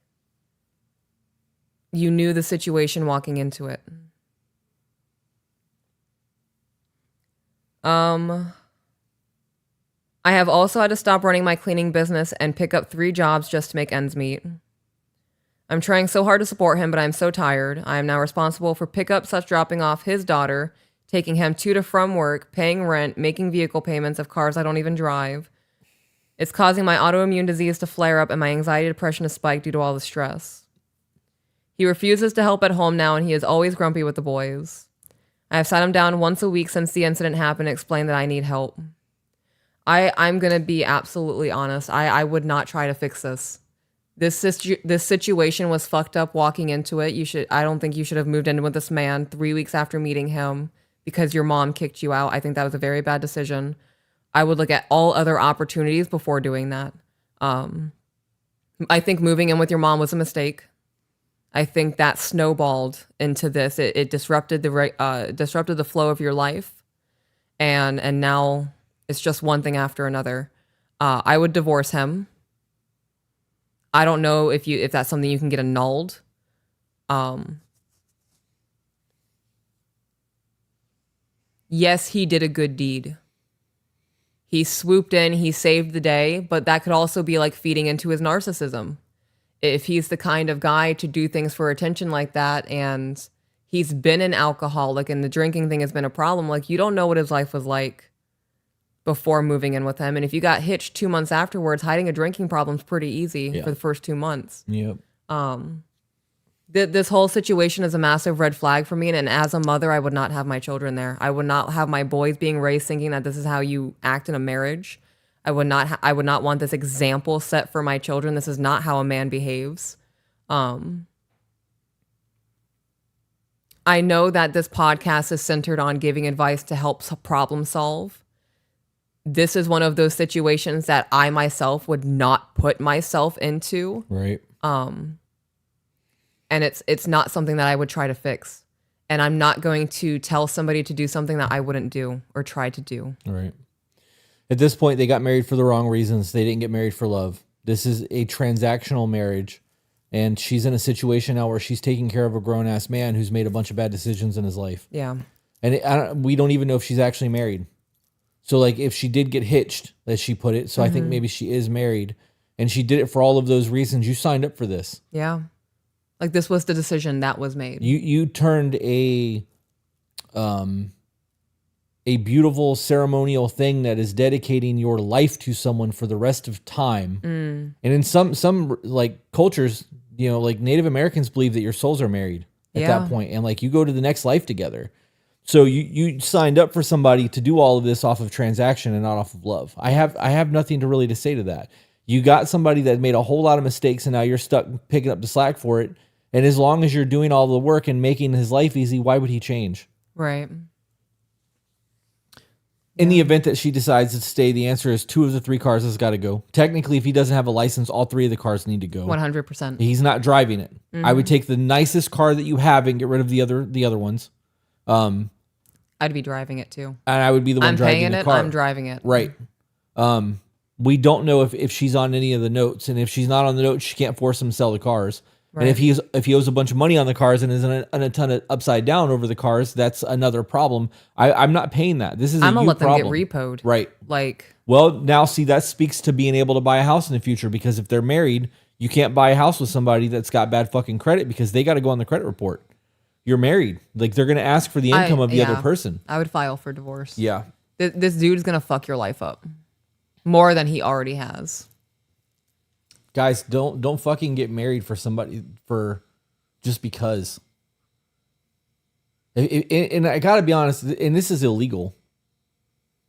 you knew the situation walking into it. I have also had to stop running my cleaning business and pick up 3 jobs just to make ends meet. I'm trying so hard to support him, but I'm so tired. I am now responsible for pickups such dropping off his daughter, taking him to from work, paying rent, making vehicle payments of cars I don't even drive. It's causing my autoimmune disease to flare up and my anxiety and depression to spike due to all the stress. He refuses to help at home now, and he is always grumpy with the boys. I have sat him down once a week since the incident happened and explained that I need help. I'm going to be absolutely honest. I would not try to fix this. This situation was fucked up walking into it. I don't think you should have moved in with this man 3 weeks after meeting him because your mom kicked you out. I think that was a very bad decision. I would look at all other opportunities before doing that. I think moving in with your mom was a mistake. I think that snowballed into this. It disrupted the flow of your life, and now it's just one thing after another. I would divorce him. I don't know if that's something you can get annulled. Yes, he did a good deed. He swooped in, he saved the day, but that could also be like feeding into his narcissism. If he's the kind of guy to do things for attention like that, and he's been an alcoholic and the drinking thing has been a problem, like, you don't know what his life was like before moving in with him. And if you got hitched 2 months afterwards, hiding a drinking problem's pretty easy for the first 2 months. Yep. This whole situation is a massive red flag for me. And as a mother, I would not have my children there. I would not have my boys being raised thinking that this is how you act in a marriage. I would not want this example set for my children. This is not how a man behaves. I know that this podcast is centered on giving advice to help problem solve. this is one of those situations that I myself would not put myself into. Right. And it's not something that I would try to fix. And I'm not going to tell somebody to do something that I wouldn't do or try to do. Right. At this point, they got married for the wrong reasons. They didn't get married for love. This is a transactional marriage. And she's in a situation now where she's taking care of a grown-ass man who's made a bunch of bad decisions in his life. Yeah. And we don't even know if she's actually married. So, like, if she did get hitched, as she put it, so I think maybe she is married, and she did it for all of those reasons. You signed up for this. Yeah. Like, this was the decision that was made. You turned a beautiful ceremonial thing that is dedicating your life to someone for the rest of time. And in some like cultures, you know, like Native Americans believe that your souls are married at that point, and like you go to the next life together. So you signed up for somebody to do all of this off of transaction and not off of love. I have nothing to really to say to that. You got somebody that made a whole lot of mistakes, and now you're stuck picking up the slack for it. And as long as you're doing all the work and making his life easy, why would he change? Right. In the event that she decides to stay, the answer is 2 of the 3 cars has got to go. Technically, if he doesn't have a license, all 3 of the cars need to go. 100%. He's not driving it. I would take the nicest car that you have and get rid of the other ones. I'd be driving it too. And I would be the one driving the car. I'm driving it. Right. We don't know if she's on any of the notes, and if she's not on the notes, she can't force him to sell the cars. Right. And if he owes a bunch of money on the cars and is in a ton of upside down over the cars, that's another problem. I'm not paying that. This is I'm gonna let problem. them get repoed. Right. Like, well, now see, that speaks to being able to buy a house in the future, because if they're married, you can't buy a house with somebody that's got bad fucking credit, because they got to go on the credit report. You're married. Like, they're going to ask for the income of the other person. I would file for divorce. Yeah. This dude's going to fuck your life up more than he already has. Guys, don't fucking get married for somebody for just because. And I gotta be honest, and this is illegal.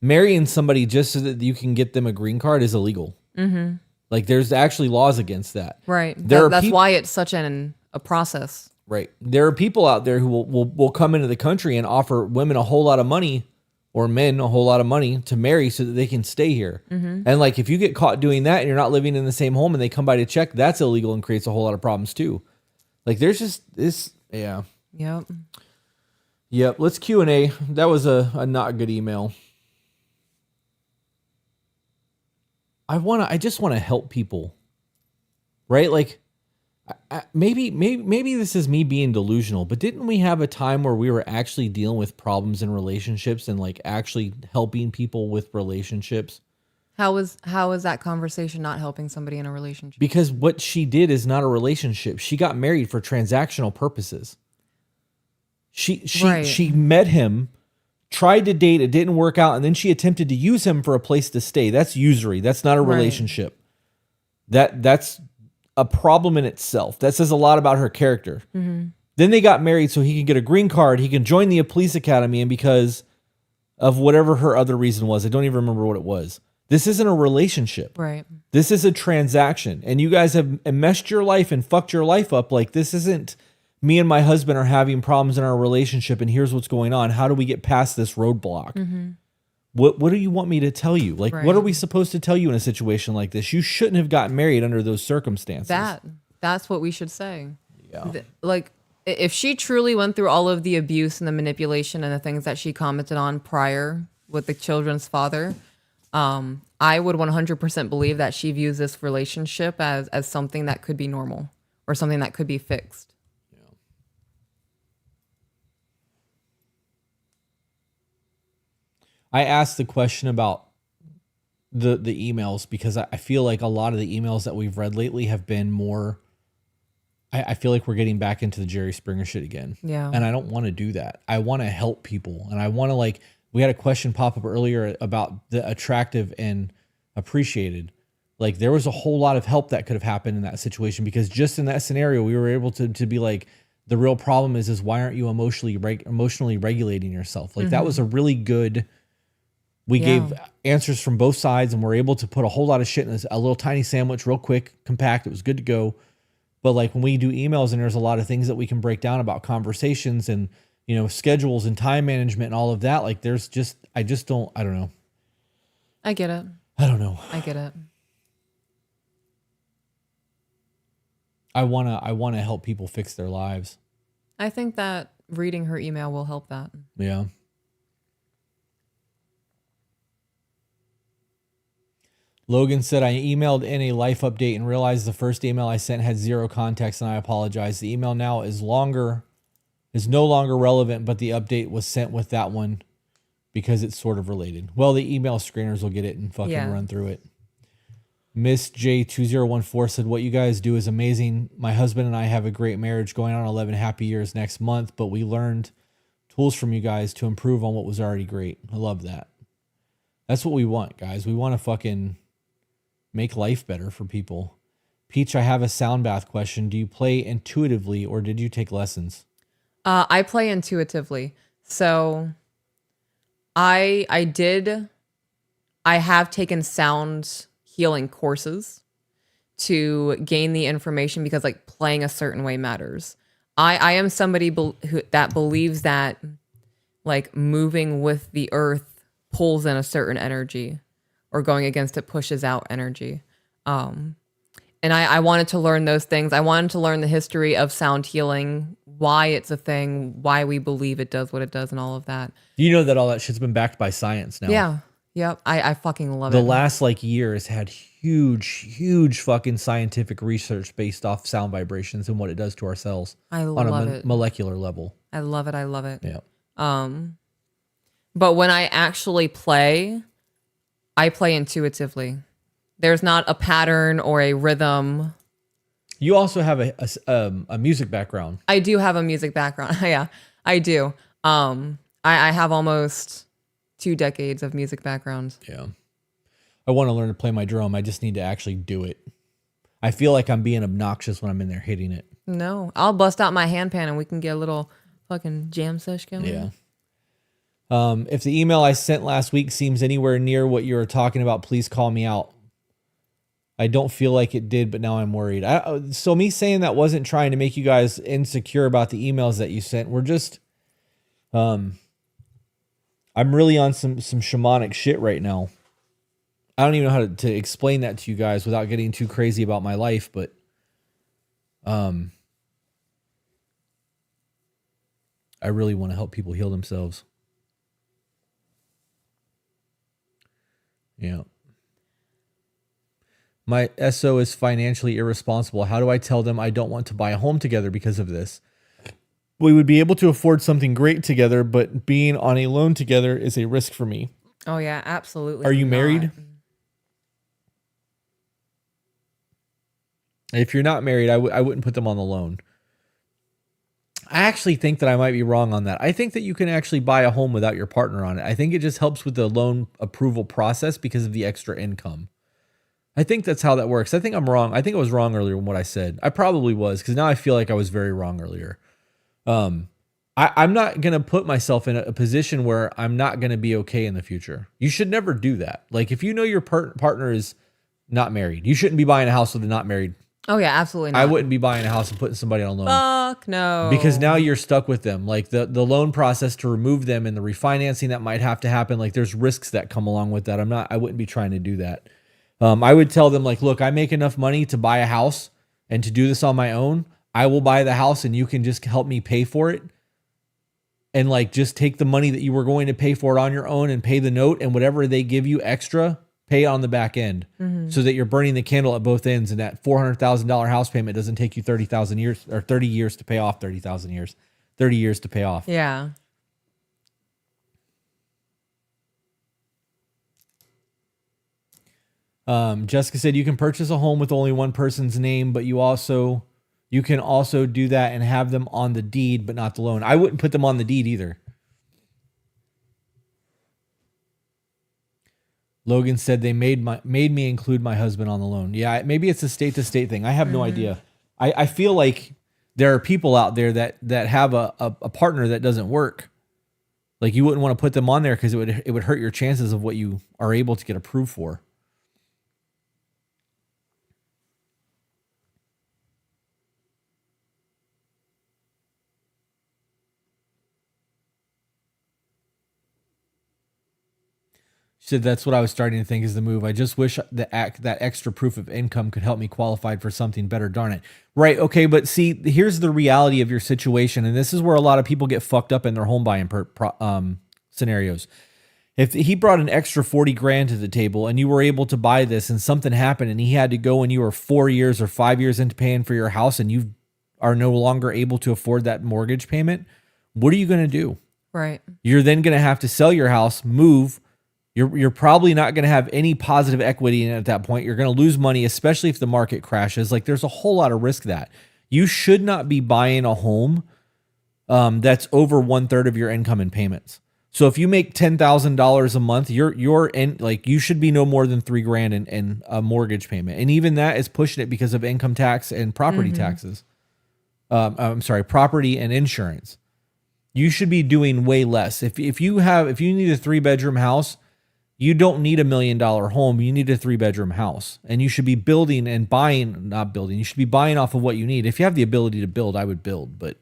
Marrying somebody just so that you can get them a green card is illegal. Mm-hmm. Like, there's actually laws against that. Right. That's why it's such a process. Right. There are people out there who will come into the country and offer women a whole lot of money, or men a whole lot of money, to marry so that they can stay here. Mm-hmm. And like, if you get caught doing that and you're not living in the same home and they come by to check, that's illegal and creates a whole lot of problems too. Like, there's just this, yeah. Yep. Let's Q&A. That was a not good email. I just want to help people, right? Like, maybe this is me being delusional, but didn't we have a time where we were actually dealing with problems in relationships and like actually helping people with relationships? How is that conversation not helping somebody in a relationship? Because what she did is not a relationship. She got married for transactional purposes. She met him, tried to date, it didn't work out, and then she attempted to use him for a place to stay. That's usury. That's not a relationship. That's a problem in itself. That says a lot about her character. Mm-hmm. Then they got married so he could get a green card, he can join the police academy, and because of whatever her other reason was, I don't even remember what it was. This isn't a relationship. Right. This is a transaction. And you guys have enmeshed your life and fucked your life up. Like, this isn't me and my husband are having problems in our relationship and here's what's going on. How do we get past this roadblock? Mm-hmm. What do you want me to tell you? Like, what are we supposed to tell you in a situation like this? You shouldn't have gotten married under those circumstances. That's what we should say. Yeah. Like, if she truly went through all of the abuse and the manipulation and the things that she commented on prior with the children's father, I would 100% believe that she views this relationship as something that could be normal or something that could be fixed. I asked the question about the emails because I feel like a lot of the emails that we've read lately have been more, I feel like we're getting back into the Jerry Springer shit again. Yeah. And I don't want to do that. I want to help people. And I want to, like, we had a question pop up earlier about the attractive and appreciated. Like, there was a whole lot of help that could have happened in that situation, because just in that scenario, we were able to be like, the real problem is why aren't you emotionally regulating yourself? Like, that was a really good, we gave answers from both sides, and we're able to put a whole lot of shit in a little tiny sandwich real quick, compact. It was good to go. But like, when we do emails, and there's a lot of things that we can break down about conversations and, you know, schedules and time management and all of that. Like, there's just, I don't know. I get it. I don't know. I get it. I wanna help people fix their lives. I think that reading her email will help that. Yeah. Logan said, I emailed in a life update and realized the first email I sent had zero context, and I apologize. The email now is no longer relevant, but the update was sent with that one because it's sort of related. Well, the email screeners will get it and fucking run through it. Miss J2014 said, what you guys do is amazing. My husband and I have a great marriage going on 11 happy years next month, but we learned tools from you guys to improve on what was already great. I love that. That's what we want, guys. We want to fucking make life better for people. Peach, I have a sound bath question. Do you play intuitively or did you take lessons? I play intuitively. So I have taken sound healing courses to gain the information because like playing a certain way matters. I am somebody that believes that like moving with the earth pulls in a certain energy, or going against it pushes out energy. And I wanted to learn those things. I wanted to learn the history of sound healing, why it's a thing, why we believe it does what it does, and all of that. You know that all that shit's been backed by science now. Yeah. Yep. I fucking love it. The last like year has had huge fucking scientific research based off sound vibrations and what it does to our cells. I on love a it. molecular level. I love it. I love it. Yeah. But when I actually play, I play intuitively. There's not a pattern or a rhythm. You also have a music background. I do have a music background. Yeah, I do. I have almost 2 decades of music background. Yeah. I want to learn to play my drum. I just need to actually do it. I feel like I'm being obnoxious when I'm in there hitting it. No, I'll bust out my handpan and we can get a little fucking jam sesh going. Yeah. If the email I sent last week seems anywhere near what you were talking about, please call me out. I don't feel like it did, but now I'm worried. So me saying that wasn't trying to make you guys insecure about the emails that you sent. We're just, I'm really on some shamanic shit right now. I don't even know how to explain that to you guys without getting too crazy about my life, but I really want to help people heal themselves. Yeah. My SO is financially irresponsible. How do I tell them I don't want to buy a home together because of this? We would be able to afford something great together, but being on a loan together is a risk for me. Oh yeah, absolutely. Are you married? If you're not married, I wouldn't put them on the loan. I actually think that I might be wrong on that. I think that you can actually buy a home without your partner on it. I think it just helps with the loan approval process because of the extra income. I think that's how that works. I think I'm wrong. I think I was wrong earlier in what I said. I probably was, because now I feel like I was very wrong earlier. I'm not going to put myself in a position where I'm not going to be okay in the future. You should never do that. Like if you know your partner is not married, you shouldn't be buying a house with a not married. Oh yeah, absolutely not. I wouldn't be buying a house and putting somebody on a loan. Fuck no. Because now you're stuck with them. Like the loan process to remove them and the refinancing that might have to happen. Like there's risks that come along with that. I wouldn't be trying to do that. I would tell them like, look, I make enough money to buy a house and to do this on my own. I will buy the house and you can just help me pay for it. And like, just take the money that you were going to pay for it on your own and pay the note, and whatever they give you extra, pay it on the back end, so that you're burning the candle at both ends. And that $400,000 house payment doesn't take you 30,000 years or 30 years to pay off 30,000 years, 30 years to pay off. Yeah. Jessica said you can purchase a home with only one person's name, but you can also do that and have them on the deed, but not the loan. I wouldn't put them on the deed either. Logan said they made me include my husband on the loan. Yeah, maybe it's a state to state thing. I have no idea. I feel like there are people out there that have a partner that doesn't work. Like you wouldn't want to put them on there because it would hurt your chances of what you are able to get approved for. So that's what I was starting to think is the move. I just wish that extra proof of income could help me qualify for something better. Darn it. Right. Okay. But see, here's the reality of your situation. And this is where a lot of people get fucked up in their home buying scenarios. If he brought an extra 40 grand to the table and you were able to buy this and something happened and he had to go and you were 4 years or 5 years into paying for your house and you are no longer able to afford that mortgage payment, what are you going to do? Right. You're then going to have to sell your house, move. You're probably not going to have any positive equity in it at that point. You're going to lose money, especially if the market crashes. Like there's a whole lot of risk that you should not be buying a home that's over 1/3 of your income and payments. So if you make $10,000 a month, you're in like you should be no more than $3,000 in a mortgage payment, and even that is pushing it because of income tax and property taxes. I'm sorry, property and insurance. You should be doing way less. If you need a 3-bedroom house, you don't need $1 million home. You need a 3-bedroom house, and you should be building and buying, not building. You should be buying off of what you need. If you have the ability to build, I would build, but.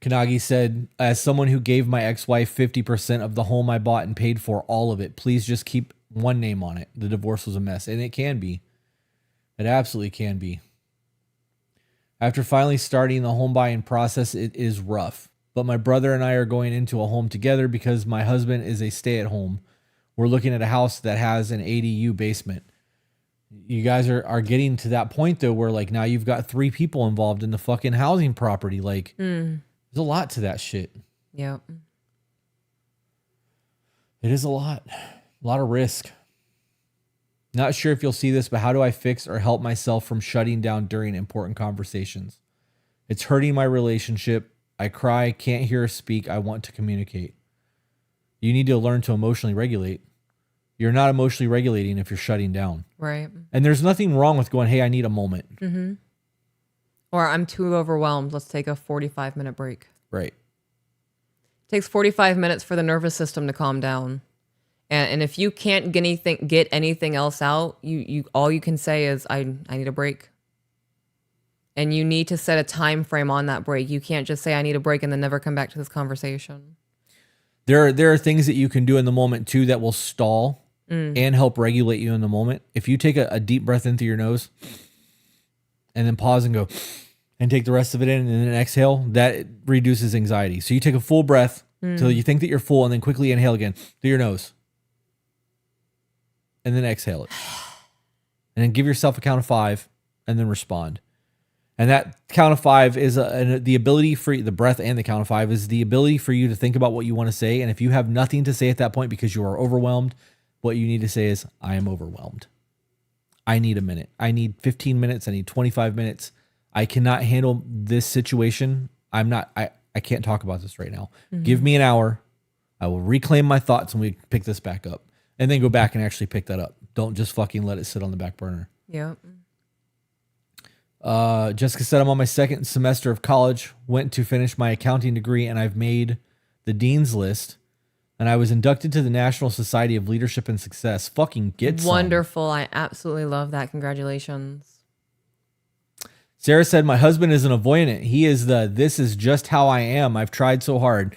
Kanagi said, as someone who gave my ex-wife 50% of the home I bought and paid for all of it, please just keep one name on it. The divorce was a mess. And it can be. It absolutely can be. After finally starting the home buying process, it is rough. But my brother and I are going into a home together because my husband is a stay-at-home. We're looking at a house that has an ADU basement. You guys are getting to that point, though, where like now you've got 3 people involved in the fucking housing property. Like, there's a lot to that shit. Yep. It is a lot of risk. Not sure if you'll see this, but how do I fix or help myself from shutting down during important conversations? It's hurting my relationship. I cry, can't hear or speak. I want to communicate. You need to learn to emotionally regulate. You're not emotionally regulating if you're shutting down. Right. And there's nothing wrong with going, hey, I need a moment. Mm-hmm. Or I'm too overwhelmed. Let's take a 45-minute break. Right. It takes 45 minutes for the nervous system to calm down. And if you can't get anything else out, you all you can say is I need a break. And you need to set a time frame on that break. You can't just say I need a break and then never come back to this conversation. There are things that you can do in the moment too that will stall and help regulate you in the moment. If you take a deep breath in through your nose and then pause and go and take the rest of it in and then exhale, that reduces anxiety. So you take a full breath till you think that you're full and then quickly inhale again through your nose. And then exhale it. And then give yourself a count of 5 and then respond. And that count of 5 is the ability for the breath, and the count of 5 is the ability for you to think about what you want to say. And if you have nothing to say at that point because you are overwhelmed, what you need to say is, I am overwhelmed. I need a minute. I need 15 minutes. I need 25 minutes. I cannot handle this situation. I can't talk about this right now. Mm-hmm. Give me an hour. I will reclaim my thoughts and we pick this back up. And then go back and actually pick that up. Don't just fucking let it sit on the back burner. Yep. Jessica said, I'm on my 2nd semester of college, went to finish my accounting degree, and I've made the dean's list. And I was inducted to the National Society of Leadership and Success. Fucking get some. Wonderful. I absolutely love that. Congratulations. Sarah said, my husband is an avoidant. He is this is just how I am. I've tried so hard.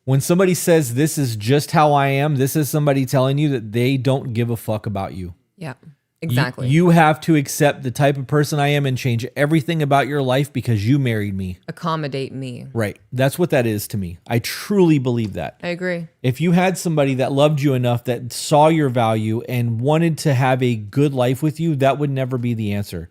When somebody says this is just how I am, this is somebody telling you that they don't give a fuck about you. Yeah, exactly. You have to accept the type of person I am and change everything about your life because you married me. Accommodate me. Right. That's what that is to me. I truly believe that. I agree. If you had somebody that loved you enough, that saw your value and wanted to have a good life with you, that would never be the answer.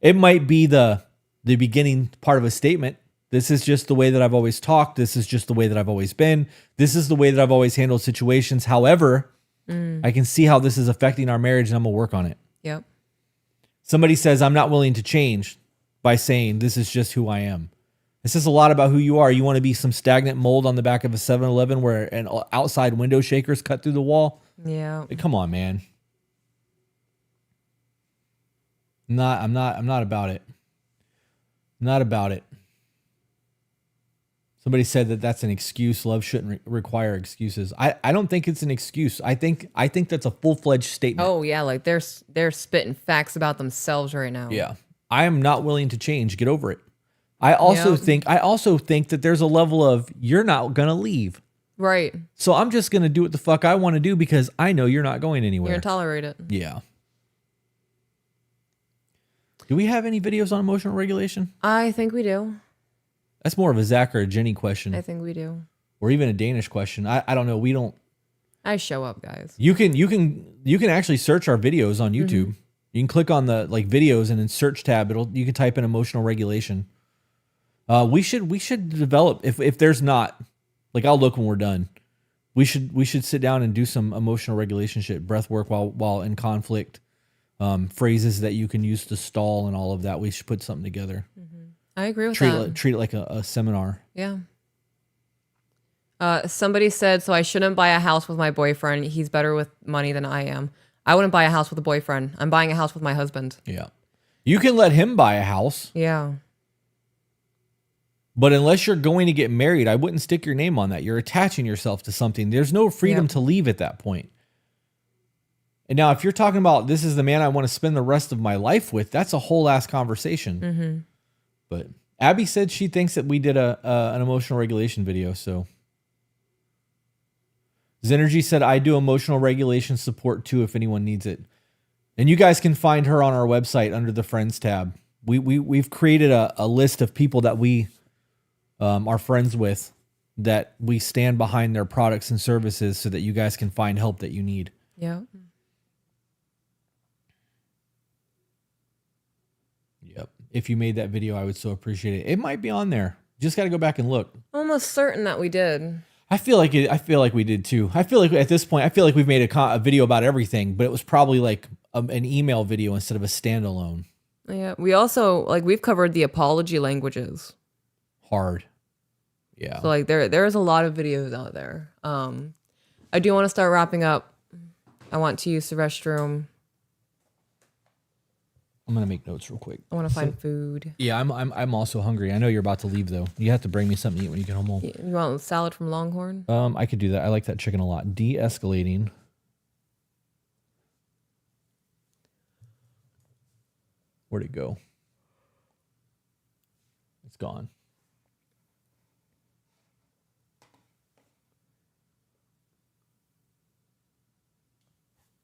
It might be the beginning part of a statement. This is just the way that I've always talked. This is just the way that I've always been. This is the way that I've always handled situations. However, I can see how this is affecting our marriage and I'm going to work on it. Yep. Somebody says, I'm not willing to change by saying, this is just who I am. This says a lot about who you are. You want to be some stagnant mold on the back of a 7-Eleven where an outside window shaker's cut through the wall? Yeah. Like, come on, man. I'm not about it. Not about it. Somebody said that that's an excuse. Love shouldn't require excuses. I don't think it's an excuse. I think that's a full-fledged statement. Oh yeah, like they're spitting facts about themselves right now. Yeah. I am not willing to change. Get over it. I also Yep. think that there's a level of you're not gonna leave. Right. So I'm just gonna do what the fuck I want to do because I know you're not going You're anywhere. gonna tolerate it. Yeah. Do we have any videos on emotional regulation? I think we do. That's more of a Zach or a Jenny question, I think we do. or even a Danish question. I don't know. We don't. I show up, guys. You can actually search our videos on YouTube. You can click on the like videos and in search tab, you can type in emotional regulation. We should develop if there's not, like, I'll look when we're done. We should sit down and do some emotional regulation shit, breath work while in conflict, phrases that you can use to stall and all of that. We should put something together. I agree with that. Treat it like a seminar. Yeah. Somebody said, so I shouldn't buy a house with my boyfriend. He's better with money than I am. I wouldn't buy a house with a boyfriend. I'm buying a house with my husband. Yeah. You can let him buy a house. Yeah. But unless you're going to get married, I wouldn't stick your name on that. You're attaching yourself to something. There's no freedom to leave at that point. And now if you're talking about this is the man I want to spend the rest of my life with, that's a whole ass conversation. But Abby said she thinks that we did an emotional regulation video. So Zenergy said, I do emotional regulation support too if anyone needs it. And you guys can find her on our website under the Friends tab. We've created a list of people that we are friends with, that we stand behind their products and services so that you guys can find help that you need. Yeah. Yep. If you made that video, I would so appreciate it. It might be on there. Just got to go back and look. Almost certain that we did. I feel like we did too. I feel like at this point, we've made a video about everything, but it was probably like an email video instead of a standalone. Yeah. We also, we've covered the apology languages. Hard. Yeah. So there's a lot of videos out there. I do want to start wrapping up. I want to use the restroom. I'm gonna make notes real quick. I want to find food. Yeah, I'm also hungry. I know you're about to leave though. You have to bring me something to eat when you get home. You want salad from Longhorn? I could do that. I like that chicken a lot. De-escalating. Where'd it go? It's gone.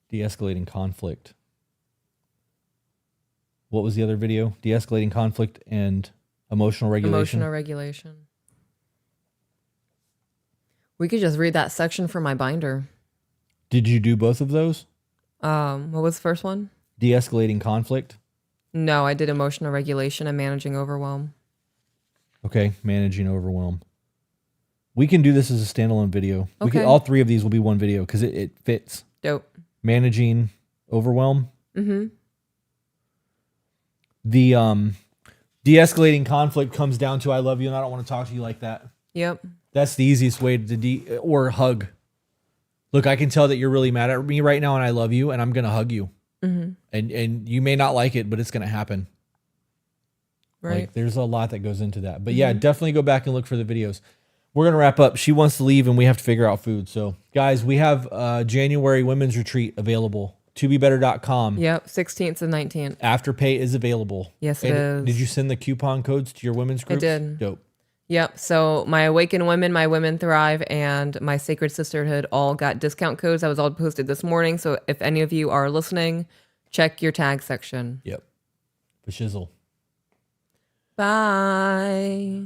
De-escalating conflict. What was the other video? De-escalating conflict and emotional regulation. Emotional regulation. We could just read that section from my binder. Did you do both of those? What was the first one? De-escalating conflict. No, I did emotional regulation and managing overwhelm. Okay, managing overwhelm. We can do this as a standalone video. Okay. All three of these will be one video because it fits. Dope. Managing overwhelm. Mm-hmm. The de-escalating conflict comes down to I love you and I don't want to talk to you like that. Yep. That's the easiest way to or hug. Look, I can tell that you're really mad at me right now and I love you and I'm going to hug you. Mm-hmm. And you may not like it, but it's going to happen. Right. Like, there's a lot that goes into that. But yeah, definitely go back and look for the videos. We're going to wrap up. She wants to leave and we have to figure out food. So guys, we have January women's retreat available. tobebetter.com. Yep. 16th and 19th. Afterpay is available. Yes, it is. Did you send the coupon codes to your women's groups? I did. Dope. Yep. So my Awaken Women, my Women Thrive, and my Sacred Sisterhood all got discount codes. That was all posted this morning. So if any of you are listening, check your tag section. Yep. For shizzle. Bye.